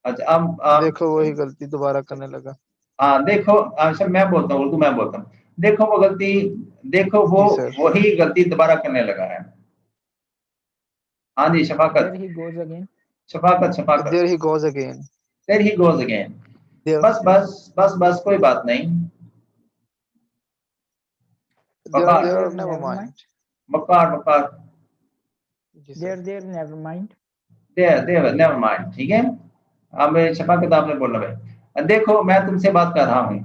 अच्छा, अब आप देखो वही गलती दोबारा करने लगा। हाँ देखो, अच्छा मैं बोलता हूँ, उर्दू मैं बोलता हूँ, देखो वो गलती, देखो वो जी सर। वही गलती दोबारा करने लगा है। हाँ जी, There Shafqat, he goes again. Shafqat, Shafqat, there he goes again. There he goes again. There बस बस बस बस, कोई बात नहीं। There Waqar, there There never never mind. Mind. Waqar, Waqar, जी sir. There never mind. There there never mind, ठीक है। अब शफाकत आपने बोलना भाई, देखो मैं तुमसे बात कर रहा हूँ।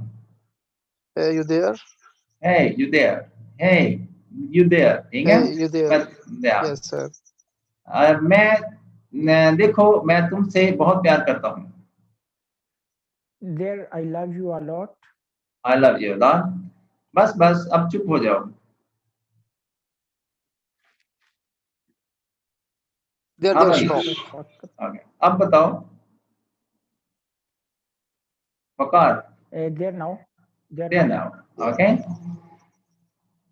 Hey you there. Hey, you there? Hey, you there? ठीक हे है। You there. Yes sir. देखो मैं तुमसे बहुत प्यार करता हूँ। There I love you a lot. I love you, Lord. बस बस, अब चुप हो जाओ। देयर हाँ देयर भाई, स्टॉप। Shafaqat. ओके, अब बताओ वकार। There now. There there now. Now, okay.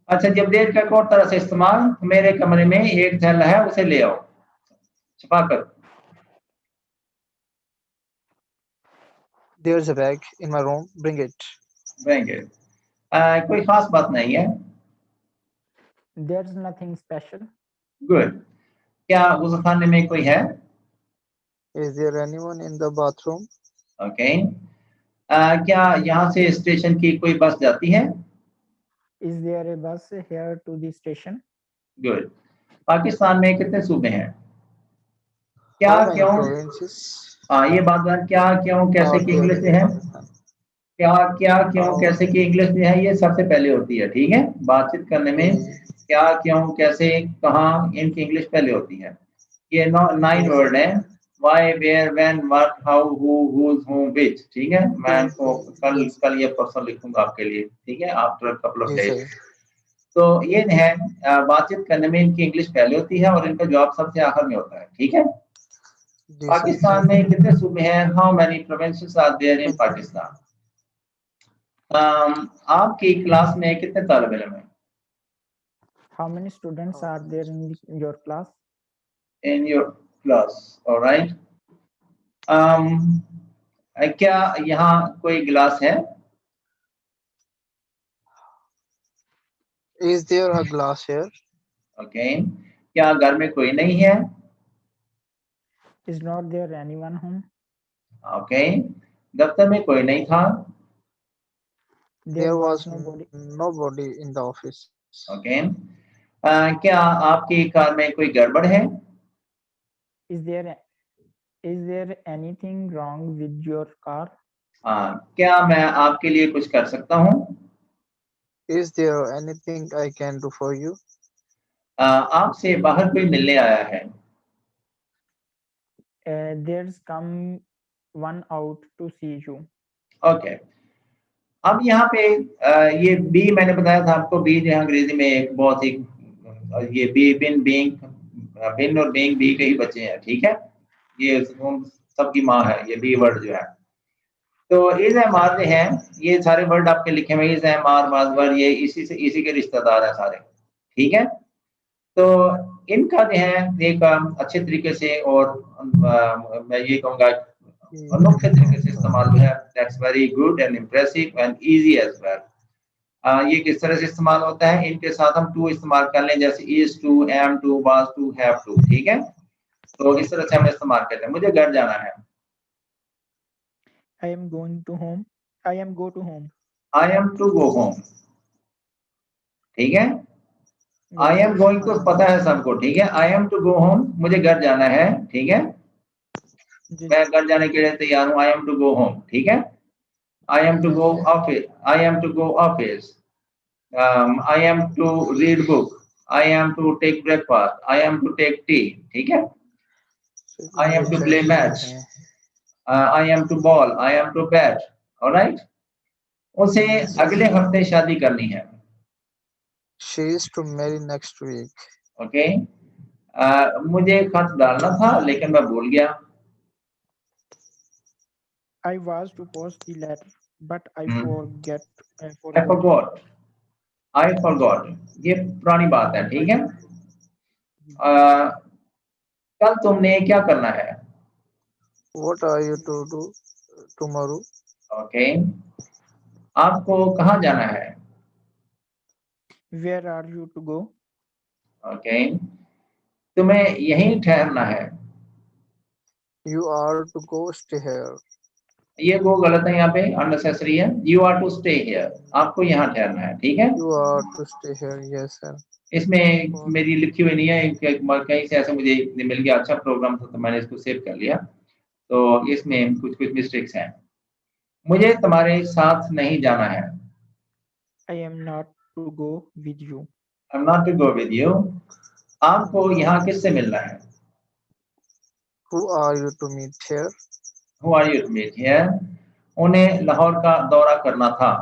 अच्छा, जब देर का एक और तरह से इस्तेमाल, मेरे कमरे में एक थैला है, उसे ले आओ। छपाकर, there is a bag in my room, bring it. देंगे। कोई खास बात नहीं है। There's nothing special. गुड। क्या उस खाने में कोई है? Is there anyone in the bathroom? Okay. क्या यहाँ से स्टेशन की कोई बस जाती है? Is there a bus here to the station? Good. Pakistan में कितने सूबे हैं? क्या हाउ मेनी क्यों? प्रोविंसेस हाँ, ये बात है, क्या क्यों कैसे आर की देयर इंग्लिश इन में है? पाकिस्तान? क्या क्या क्यों हाउ कैसे की इंग्लिश में है, ये सबसे पहले होती है, ठीक है, बातचीत करने में। जी क्या क्यों कैसे कहाँ, इनकी इंग्लिश पहले होती है। ये 9 जी वर्ड सर। है। Why, where, when, what, how, who, whose, whom, which, ठीक है। मैं इनको कल ये परसों लिखूंगा आपके लिए, ठीक है, आफ्टर कपल ऑफ जी डेज। सर। तो ये है, बातचीत करने में इनकी इंग्लिश पहले होती है और इनका जवाब सबसे आखिर में होता है, ठीक है। जी सर। पाकिस्तान में कितने सूबे हैं? How many provinces are there in Pakistan? आपकी क्लास में कितने तालिब इल्म हैं? How many students are there in your class? In your class, alright. क्या यहाँ कोई गिलास है? Is there a glass here? Okay. क्या घर में कोई नहीं है? Is not there anyone home? Okay. दफ्तर में कोई नहीं था? There There was was nobody. Nobody in the office. Okay. क्या आपकी कार में कोई गड़बड़ है? Is there anything wrong with your car? क्या मैं आपके लिए कुछ कर सकता हूँ? Is there anything I can do for you? आपसे बाहर कोई मिलने आया है? There's come one out to see you. Okay. अब यहाँ पे ये बी मैंने बताया था आपको, बी जो है अंग्रेजी में एक बहुत ही, ये बी, बिन, बीइंग, बिन और बीइंग बी के ही बच्चे हैं, ठीक है। ये सबकी माँ है, ये बी वर्ड जो है। तो इज एम आर जो है, ये सारे वर्ड आपके लिखे हुए, इज एम आर, माजवर, ये इसी के रिश्तेदार हैं सारे, ठीक है। तो इनका जो है एक अच्छे तरीके से और मैं ये कहूँगा अनोखे तरीके से इस्तेमाल जो है that's very good and impressive and easy as well. ये किस तरह से इस्तेमाल होता है, इनके साथ हम टू इस्तेमाल कर लें, जैसे is to, am to, was to, have to, ठीक है। तो इस तरह से हम इस्तेमाल करते हैं। मुझे घर जाना है, I am going to home. I am go to home. I am to go home, ठीक है। आई Yes. एम गोइंग तो पता है सबको, ठीक है। I am to go home, मुझे घर जाना है, ठीक है। Yes. मैं घर जाने के लिए तैयार हूँ, I am to go home, ठीक है। I am to Yes. Go office, I am to go office, I am to read book, I am to take breakfast, I am to take tea, ठीक है। I am to play match, I am to ball, I am to bat, alright. उसे Yes. अगले हफ्ते शादी करनी है, She is to marry next week. Okay. मुझे खत डालना था लेकिन मैं भूल गया। I was to post the letter, but I forget. I I forgot. Forgot, I forgot, ये पुरानी बात है, ठीक है। कल तुमने क्या करना है, What are you to do tomorrow? Okay. आपको कहाँ जाना है, Where are you to go? Okay. तुम्हें यहीं ठहरना है, You are to go stay here. ये वो गलत है, यहाँ पे अननेसेसरी है। You are to stay here, आपको यहाँ ठहरना है, ठीक है। You are to stay here. Yes, sir. इसमें मेरी लिखी हुई नहीं है, कहीं से ऐसे मुझे मिल गया, अच्छा प्रोग्राम था तो मैंने इसको सेव कर लिया। तो इसमें कुछ कुछ मिस्टेक्स हैं। मुझे तुम्हारे साथ नहीं जाना है, I am not to go with you. I am not to go with you. आपको यहाँ किससे मिलना है, Who are you to meet here? Who are you to meet here. उन्हें लाहौर का दौरा करना था,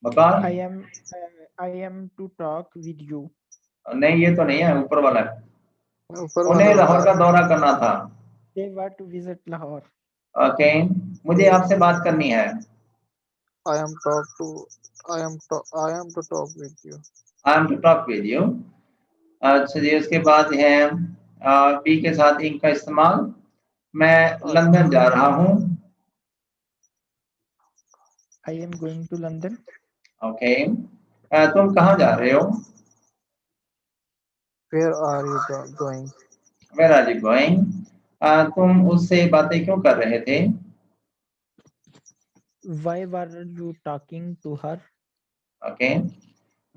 बता। I am to talk with you. नहीं, ये तो नहीं है, ऊपर वाला है। ऊपर उन्हें वाला लाहौर का होता दौरा करना था, They were to visit Lahore. Okay. मुझे आपसे बात करनी है, है। I am talk to. I am to talk with you. I am to talk with you. अच्छा जी, उसके बाद है बी के साथ इंक का इस्तेमाल। मैं लंदन जा रहा हूँ, I am going to London. Okay. तुम कहाँ जा रहे हो, Where are you going? Where are you going. तुम उससे बातें क्यों कर रहे थे, Why were you talking to her? Okay.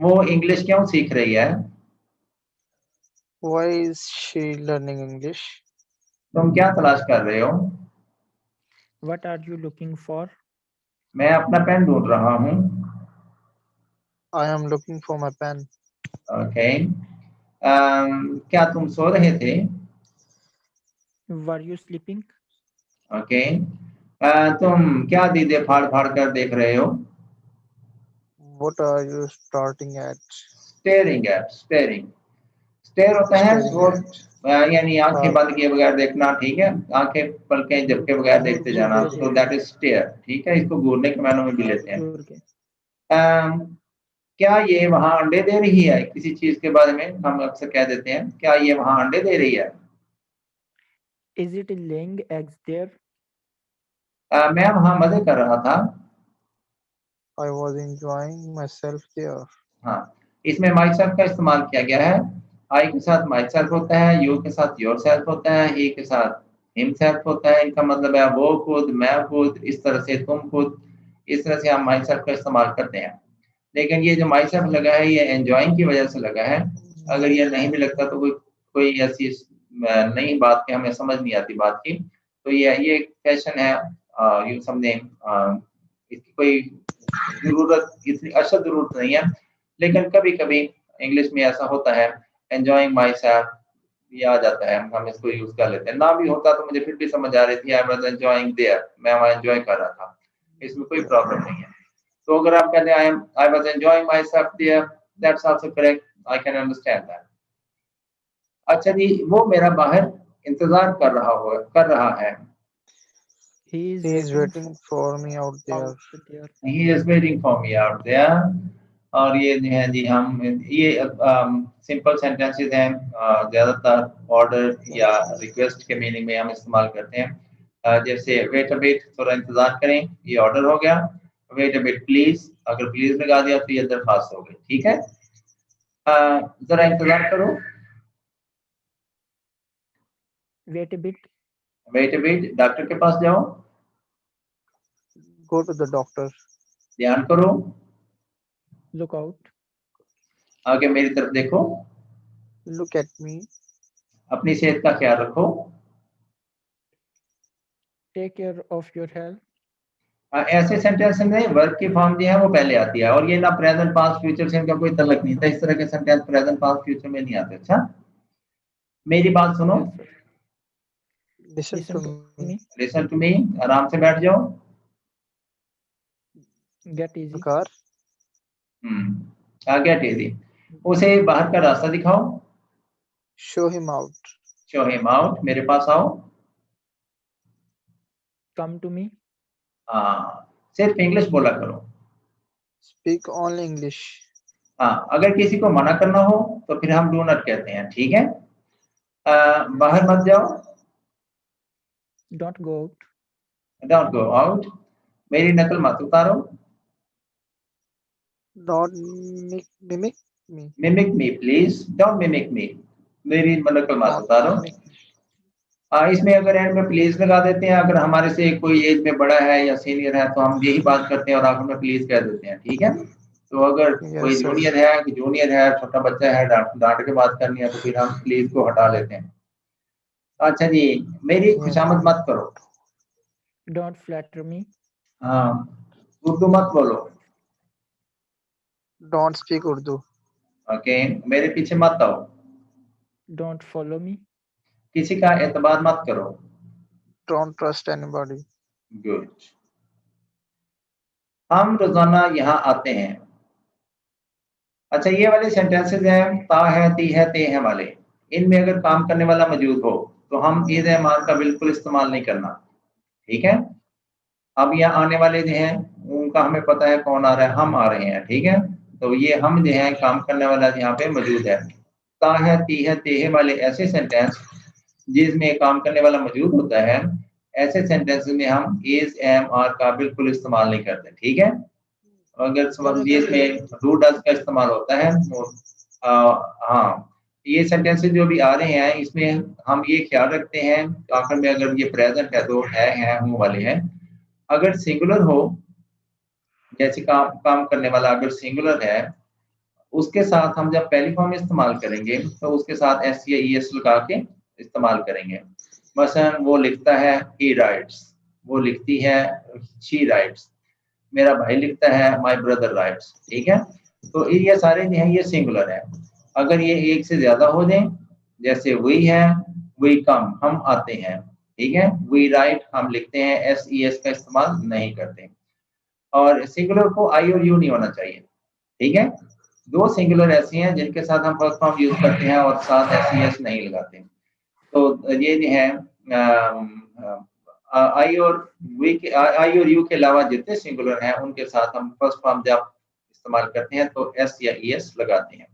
वो इंग्लिश क्यों सीख रही है, Why is she learning English? तुम क्या तलाश कर रहे हो, What are you looking for? मैं अपना पेन ढूंढ रहा हूँ, I am looking for my pen. Okay. क्या तुम सो रहे थे, Were you sleeping? ओके। तुम क्या दीदे फाड़ फाड़ कर देख रहे हो, What are you starting at? Staring at, staring, stare होता है Staring वो, at. यानी आंखें बंद किए बगैर देखना, ठीक है। आंखें पलकें झपके बगैर देखते जाना, तो दैट इज स्टेयर, ठीक है। इसको घूरने के मायनों में भी लेते हैं। घूर के। क्या ये वहां अंडे दे रही है, किसी चीज के बारे में हम अक्सर कह देते हैं, क्या ये वहां अंडे दे रही है, Is it laying eggs there? मैं वहां मजे कर रहा था, I was enjoying myself there. हाँ। इसमें माई सेल्फ का इस्तेमाल किया गया है। आई के साथ माई सेल्फ होता है, यू के साथ योर सेल्फ होता है, ही के साथ हिम सेल्फ होता है। इनका मतलब है वो खुद, मैं खुद, इस तरह से तुम खुद, इस तरह से हम माई सेल्फ का इस्तेमाल करते हैं। लेकिन ये जो माई सेल्फ लगा है, ये एंजॉइंग की वजह से लगा है। अगर ये नहीं भी लगता तो कोई ऐसी नई बात की हमें समझ नहीं आती बात की। तो ये एक फैशन है, यूं समझें, इसकी कोई जरूरत, इतनी अशद जरूरत नहीं है, लेकिन कभी कभी इंग्लिश में ऐसा होता है, एंजॉइंग माई सेल्फ ये आ जाता है, हम इसको यूज कर लेते हैं। ना भी होता तो मुझे फिर भी समझ आ रही थी, आई वाज एंजॉइंग देयर, मैं वहां एंजॉय कर रहा था, इसमें कोई प्रॉब्लम नहीं है। तो अगर आप कहते हैं I was enjoying myself there, that's also correct, I can understand that. अच्छा जी, वो मेरा बाहर इंतजार कर रहा है, He He is is waiting for me out there. out there. He is waiting for me out there. और ये जो है जी हम ये सिंपल सेंटेंसेस हैं, ज्यादातर ऑर्डर या रिक्वेस्ट के मीनिंग में हम इस्तेमाल करते हैं। जैसे वेट अ बिट, थोड़ा इंतजार करें, ये ऑर्डर हो गया। वेट अ बिट प्लीज, अगर प्लीज लगा दिया तो ये दरखास्त हो गई, ठीक है। जरा इंतजार करो, Wait a bit. Wait a bit, doctor के पास जाओ, Go to the doctor. ध्यान करो, Look out. आगे मेरी तरफ देखो, Look at me. अपनी सेहत का ख्याल रखो। Take care of your health. ऐसे सेंटेंस में वर्ब की फॉर्म जो है वो पहले आती है, और ये ना प्रेजेंट पास्ट फ्यूचर से इनका कोई तल्लुक नहीं था। इस तरह के सेंटेंस प्रेजेंट पास्ट फ्यूचर में नहीं आते। अच्छा, मेरी बात सुनो, Yes, sir. Listen Listen to to me. me. Listen to me, आराम से बैठ जाओ। Get easy. कार. आ गया टेजी, उसे बाहर का रास्ता दिखाओ। Show him out. Show him out, मेरे पास आओ। Come to me. सिर्फ इंग्लिश बोला करो। Speak only English. अगर किसी को मना करना हो तो फिर हम डू नॉट कहते हैं, ठीक है। बाहर मत जाओ, Don't go out. Don't go out. मेरी नकल मत उतारो, Don't mimic me. Mimic me please, don't mimic me, मेरी नकल मत Don't उतारो। mimic me. इसमें अगर एंड में प्लीज लगा देते हैं, अगर हमारे से कोई एज में बड़ा है या सीनियर है तो हम यही बात करते हैं और आखिर में प्लीज कह देते हैं, ठीक है। तो अगर कोई Yes, sir. जूनियर है, छोटा बच्चा है, डांट के बात करनी है तो फिर हम प्लीज को हटा लेते हैं। अच्छा जी, मेरी Yes. खुशामद मत करो। Don't flatter me. हाँ, उर्दू मत बोलो। Don't speak Urdu. ओके, मेरे पीछे मत आओ। Don't follow me. किसी का एतबार मत करो। Don't trust anybody. गुड। हम रोजाना यहाँ आते हैं। अच्छा, ये वाले सेंटेंसेस हैं ता है, ती है, ते हैं वाले। इनमें अगर काम करने वाला मौजूद हो तो हम ईद मान का बिल्कुल इस्तेमाल नहीं करना, ठीक है। अब यहाँ आने वाले जो हैं उनका हमें पता है कौन आ रहा है, हम आ रहे हैं, ठीक है। तो ये हम जो है काम करने वाला यहाँ पे मौजूद है। ता है, ती है, ते है वाले ऐसे सेंटेंस जिसमें काम करने वाला मौजूद होता है, ऐसे सेंटेंस में हम इज, एम, आर का बिल्कुल इस्तेमाल नहीं करते, ठीक है। अगर समझिए इसमें डू डज का इस्तेमाल होता है वो हाँ, ये सेंटेंसेस जो भी आ रहे हैं इसमें हम ये ख्याल रखते हैं आखिर में अगर ये प्रेजेंट है तो है, हूँ वाले हैं। अगर सिंगुलर हो, जैसे काम करने वाला अगर सिंगुलर है, उसके साथ हम जब पहली फॉर्म इस्तेमाल करेंगे तो उसके साथ एस या ई एस लगा के इस्तेमाल करेंगे। मसलन वो लिखता है ही राइट्स, वो लिखती है शी राइट्स, मेरा भाई लिखता है माय ब्रदर राइट्स, ठीक है। तो ये सारे जो हैं ये सिंगुलर है। अगर ये एक से ज्यादा हो जाए, जैसे वी है, वी कम, हम आते हैं, ठीक है। वी राइट, हम लिखते हैं, एस ई एस का इस्तेमाल नहीं करते। और सिंगुलर को आई और यू नहीं होना चाहिए, ठीक है। दो सिंगुलर ऐसी हैं जिनके साथ हम फर्स्ट फॉर्म यूज करते हैं और साथ एस ई एस नहीं लगाते। तो ये जो है आई और वी के, आई और यू के अलावा जितने सिंगुलर हैं उनके साथ हम फर्स्ट फॉर्म जब इस्तेमाल करते हैं तो एस या ई एस लगाते हैं।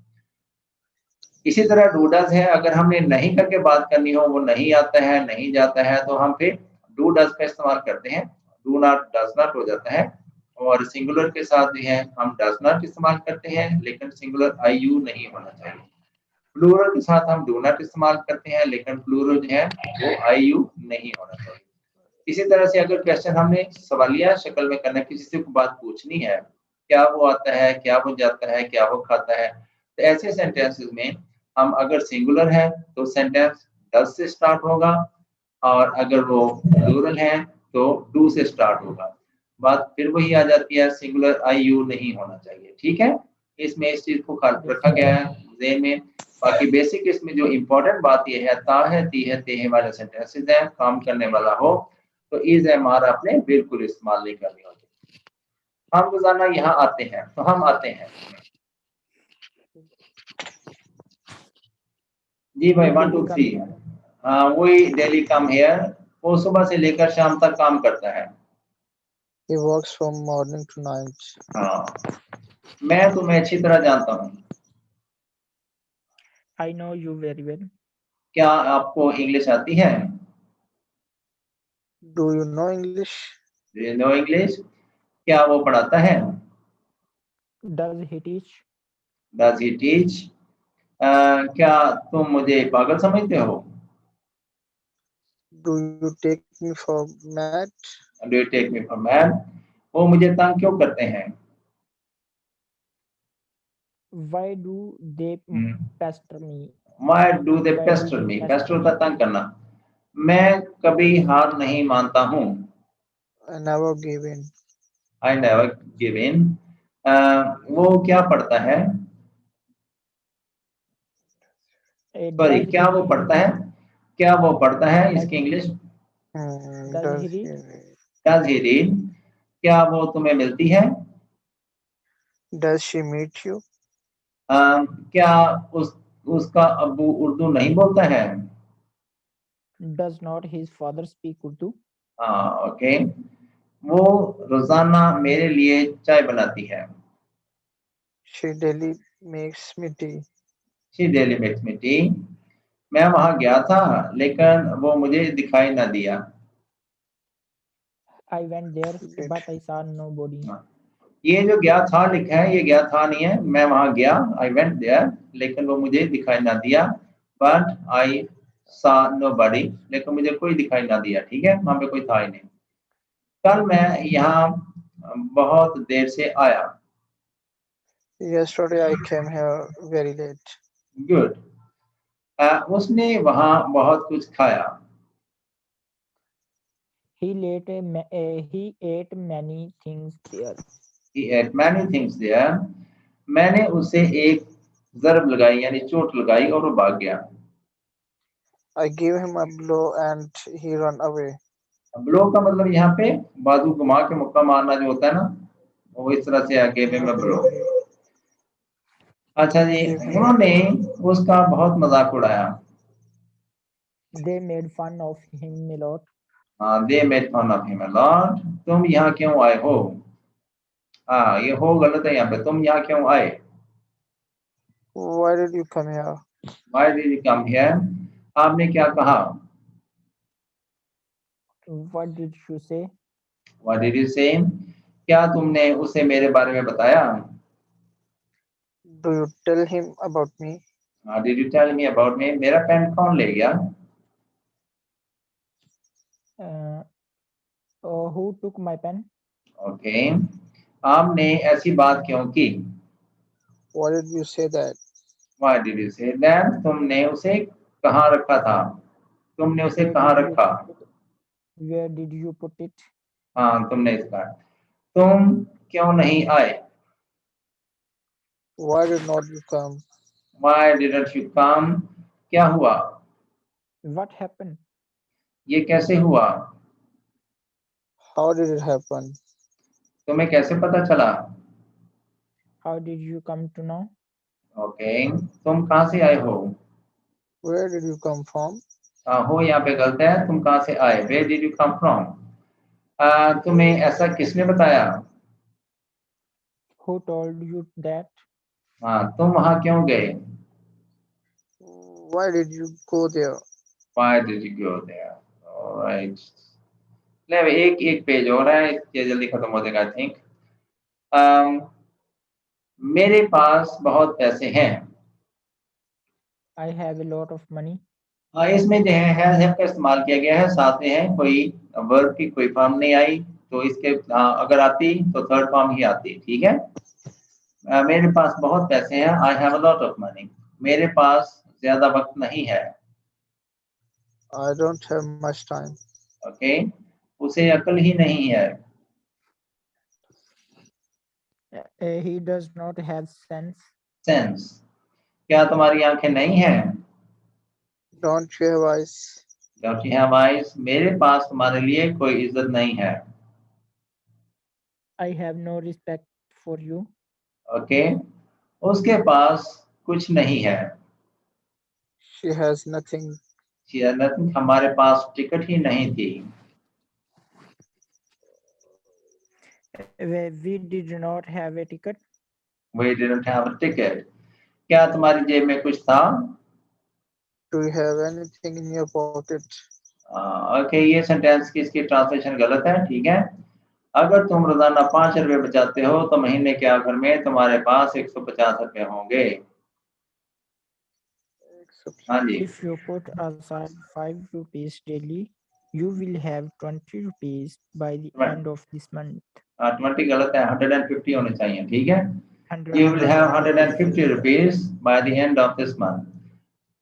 इसी तरह डू डज है, अगर हमने नहीं करके बात करनी हो, वो नहीं आता है, नहीं जाता है, तो हम फिर डू डज का इस्तेमाल करते हैं। डू नॉट, डज नॉट हो जाता है। और सिंगुलर के साथ जो है हम डज नॉट इस्तेमाल करते हैं, लेकिन सिंगुलर आई यू नहीं होना चाहिए। प्लूरल के साथ हम डू नॉट इस्तेमाल करते हैं, लेकिन प्लूरल जो है वो आई यू नहीं होना चाहिए। इसी तरह से अगर क्वेश्चन हमने सवालिया शक्ल में करना, किसी से कोई बात पूछनी है, क्या वो आता है, क्या वो जाता है, क्या वो खाता है, तो ऐसे सेंटेंसेस में हम अगर सिंगुलर है तो सेंटेंस डज से स्टार्ट होगा, और अगर वो प्लूरल है तो डू से स्टार्ट होगा। बात फिर वही आ जाती है, सिंगुलर आई यू नहीं होना चाहिए, ठीक है। इसमें इस चीज को खाल रखा गया है ज़हन में। बाकी बेसिक इसमें जो इम्पोर्टेंट बात यह है, ता है, ती है, ते है वाले सेंटेंसेस हैं, काम करने वाला हो तो इज एम आर आपने बिल्कुल इस्तेमाल नहीं करनी होती। हम रोजाना यहाँ आते हैं, तो हम आते हैं। जी भाई, 1 2 3। हाँ, वही डेली कम हेयर, वो सुबह से लेकर शाम तक काम करता है। He works from morning to night. हाँ, मैं तुम्हें अच्छी तरह जानता हूँ। I know you very well. क्या आपको इंग्लिश आती है? Do you know English? Do you know English? क्या वो पढ़ाता है? Does he teach? Does he teach? क्या तुम मुझे पागल समझते हो? Do you take me for mad? Do you take me for mad? वो मुझे तंग क्यों करते हैं? Why do they Hmm. pester me? Why do they Why do pester they me? pester Pester me? होता तंग करना। मैं कभी हार नहीं मानता हूँ। I never give in. I never give in. वो क्या पढ़ता है? सॉरी, Does क्या he वो read? पढ़ता है? क्या वो पढ़ता है? Does इसकी English does Does he he read? read? does he read? क्या वो तुम्हें मिलती है? Does she meet you? क्या उसका अब्बू उर्दू नहीं बोलता है? Does not his father speak Urdu? हाँ, ओके। वो रोजाना मेरे लिए चाय बनाती है। She daily makes me tea. She daily makes me T. मैं वहां गया था, लेकिन वो मुझे दिखाई ना दिया। I went there, Did but I saw nobody. ये जो गया था लिखा है, ये गया था नहीं है। मैं वहां गया, आई वेंट देयर, लेकिन वो मुझे दिखाई ना दिया। बट आई सा नोबडी, लेकिन मुझे कोई दिखाई ना दिया। ठीक है, वहां पे कोई था ही नहीं। कल मैं यहाँ बहुत देर से आया। yesterday I came here very late. Good. उसने वहां बहुत कुछ खाया। He ate many things there. He ate many things there. मैंने उसे एक ज़रब लगाई, यानी चोट लगाई, और वो भाग गया। I gave him a blow and he ran away. Blow का मतलब यहाँ पे बाजू घुमा के मुक्का मारना जो होता है ना, वो इस तरह से आगे में ब्लो। अच्छा जी, Give him. उन्होंने उसका बहुत मजाक उड़ाया। They made fun of him a lot. They made fun of him a lot. तुम यहाँ क्यों आए हो? ये हो गलत है यहाँ पे। तुम यहाँ क्यों आए? Why did you come here? Why did you come here? आपने क्या कहा? What did you say? What did you से? क्या तुमने उसे मेरे बारे में बताया? Do you tell him about me? Did you tell me about me? मेरा पेन कौन ले गया? Uh, who took my pen? Okay. आपने ऐसी बात क्यों की? Why did you say that? Why did you say that? तुमने उसे कहाँ रखा था? तुमने उसे Where कहाँ did you रखा? put it? Where did you put it? हाँ, तुमने इसका। तुम क्यों नहीं आए? Why did not you come? Why didn't you come? क्या हुआ? What happened? ये कैसे हुआ? How did it happen? तुम्हें कैसे पता चला? How did you come to know? Okay. तुम कहाँ से आए हो? Where did you come from? हो यहाँ पे गलत है। तुम कहाँ से आए? Where did you come from? तुम्हें ऐसा किसने बताया? Who told you that? तुम वहां क्यों गए? Why did you go there? Why did you go there? Alright. ले एक एक पेज हो रहा है, ये जल्दी खत्म हो जाएगा आई थिंक। मेरे पास बहुत पैसे हैं। I have a lot of money. इसमें जो है का इस्तेमाल किया गया है, साथ में है कोई वर्ब की कोई फॉर्म नहीं आई, तो इसके अगर आती तो थर्ड फॉर्म ही आती। ठीक है। मेरे पास बहुत पैसे हैं। I have a lot of money. मेरे पास ज्यादा वक्त नहीं है। I don't have much time. Okay. उसे अकल ही नहीं है। He does not have sense. Sense. क्या तुम्हारी आंखें नहीं हैं? Don't you have eyes? Don't you have eyes? मेरे पास तुम्हारे लिए कोई इज्जत नहीं है। I have no respect for you. Okay. उसके पास कुछ नहीं है। She has nothing. हमारे पास टिकट ही नहीं थी। We did not have a ticket. We didn't have a ticket. क्या तुम्हारी जेब में कुछ था? Do you have anything in your pocket? Okay, ये सेंटेंस की इसकी ट्रांसलेशन गलत है, ठीक है। अगर तुम रोजाना 5 रुपए बचाते हो तो महीने के आखिर में तुम्हारे पास 150 रुपए होंगे। हाँ जी। If you put aside 5 rupees daily, you will have 20 rupees by the Right. end of this month. 20 गलत है, 150 होने चाहिए, ठीक है। 100 You will have 150 rupees by the end of this month.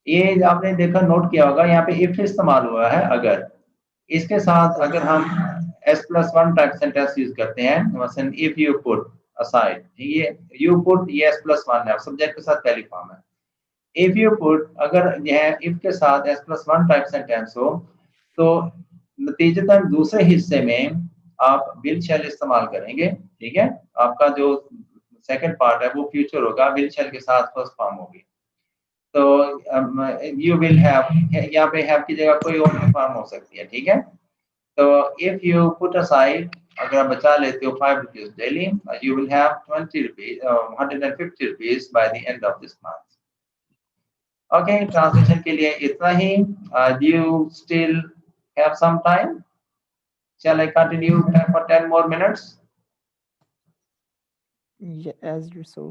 ये आपने देखा, नोट किया होगा, यहाँ पे if इस्तेमाल हुआ है अगर। इसके साथ अगर हम S+1 टाइप सेंटेंस यूज करते हैं, मसलन if you put aside, ये you put ये S+1 है, सब्जेक्ट के साथ पहली फॉर्म है। If you put, अगर यह if के साथ S+1 टाइप सेंटेंस हो तो नतीजतन दूसरे हिस्से में आप will shall इस्तेमाल करेंगे, ठीक है। आपका जो सेकंड पार्ट है वो फ्यूचर होगा, will shall के साथ फर्स्ट फॉर्म होगी। तो you will have, यहाँ पे have की जगह कोई और फॉर्म हो सकती है, ठीक है। तो if you put aside, अगर आप बचा लेते हो 5 rupees daily, you will have 20 rupees, 150 rupees by the end of this month. Okay, translation के लिए इतना ही। Do you still have some time? Shall I continue for 10 more minutes? Yeah, as you saw.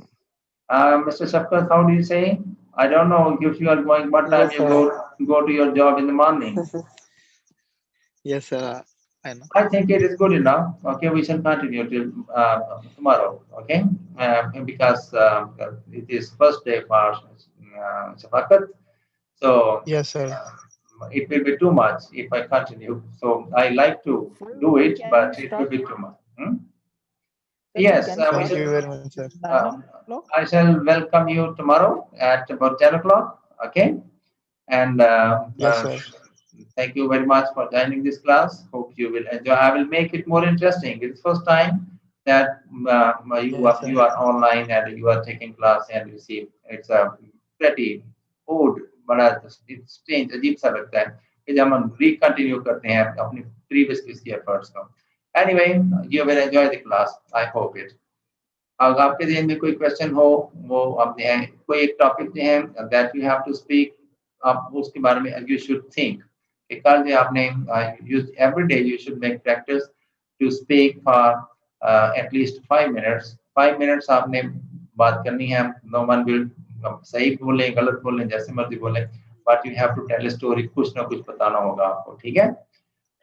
Mr. Shafkat, how do you say? I don't know if you are going, what time Yes, you go to your job in the morning. Yes, sir. I know. I think it is good enough. Okay, we shall continue till tomorrow. Okay, because it is first day for Shafkat. So Yes, sir. it will be too much if I continue. So I like to Sir, do we it, can but it will start. be too much. Sir, we Yes, can we Thank start you should, very much, sir. 9 o'clock. I shall welcome you tomorrow at about 10 o'clock. Okay, and Yes, sir. thank you very much for joining this class. Hope you will enjoy. I will make it more interesting. It's first time that Yes, sir. you are online and you are taking class, and you see it's a pretty odd, बड़ा strange, अजीब सा लगता है कि जब हम recontinue करते हैं अपनी previous की efforts को. Anyway, you will enjoy the class. I hope it. अगर आपके ज़हन में कोई क्वेश्चन हो, वो आपने कोई एक टॉपिक जो है that you have to speak, आप उसके बारे में you should think. कल जो आपने use every day you should make practice to speak for at least 5 minutes. 5 minutes आपने बात करनी है. No one will सही बोले गलत बोले जैसे मर्जी बोले, but you have to tell a story. कुछ ना कुछ बताना होगा आपको, ठीक है।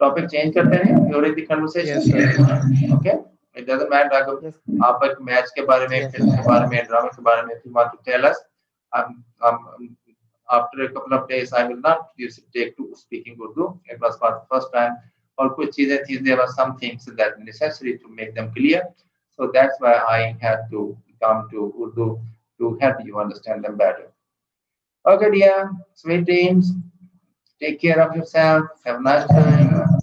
टॉपिक चेंज करते हैं during the conversation. Yes, sir. Okay, it doesn't matter अगर Yes. आप एक मैच के बारे में, Yes, फिल्म sir. के बारे में, ड्रामे के बारे में, if you want to tell us, after a couple of days I will not use take to speaking Urdu. It was for the first time. और कुछ चीजें थी, there were some things that necessary to make them clear. So that's why I had to come to Urdu to help you understand them better. Okay, dear, sweet dreams. Take care of yourself. Have a nice time.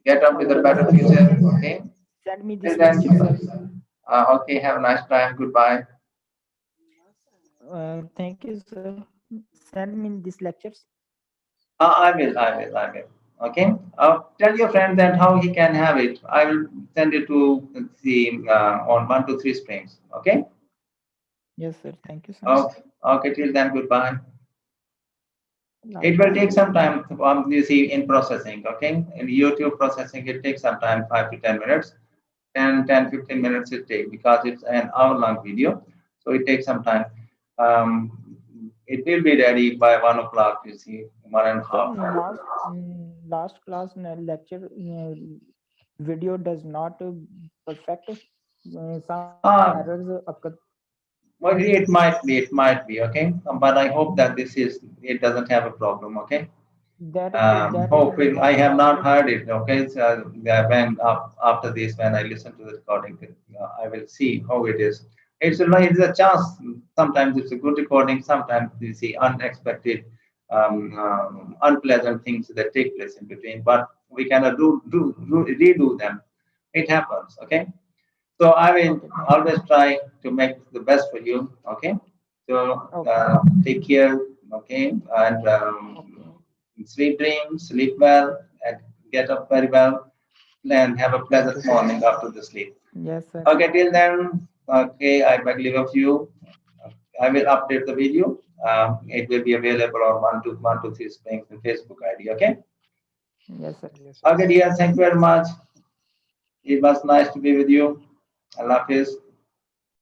Get up with a better future. Okay. Send me Till this lecture, sir. then, okay. Have a nice time. Goodbye. Thank you, sir. Send me these lectures. I will. I will. I will. Okay. Tell your friend that how he can have it. I will send it to the on 1 to 3 springs. Okay. Yes, sir. Thank you so much. Okay. Okay. Till then, goodbye. Bye. It will take some time, you see, in processing. Okay. In YouTube processing, it takes some time, 5 to 10 minutes. 15 minutes it takes because it's an hour-long video. So it takes some time. It will be ready by 1 o'clock, you see, 1.5 Sir, hours. last class lecture video does not perfect. Some errors occur. Well, it might be, okay. But I hope that it doesn't have a problem, okay. That is Hoping I very have not positive. heard it. Okay, so when after this, when I listen to the recording, I will see how it is. It's a chance. Sometimes it's a good recording. Sometimes you see unexpected, unpleasant things that take place in between. But we cannot redo them. It happens. Okay. So I will Okay. always try to make the best for you. Okay. So Okay. take care. Okay, and Okay. sweet dreams, sleep well, and get up very well, and have a Thank you, pleasant sir. morning after the sleep. Yes, sir. Okay, till then, Okay, I beg leave of you. I will update the video. It will be available on 123 Springs Facebook ID. Okay. Yes, sir. Yes, Okay, dear. Thank you very much. It was nice to be with you. Allah Hafiz.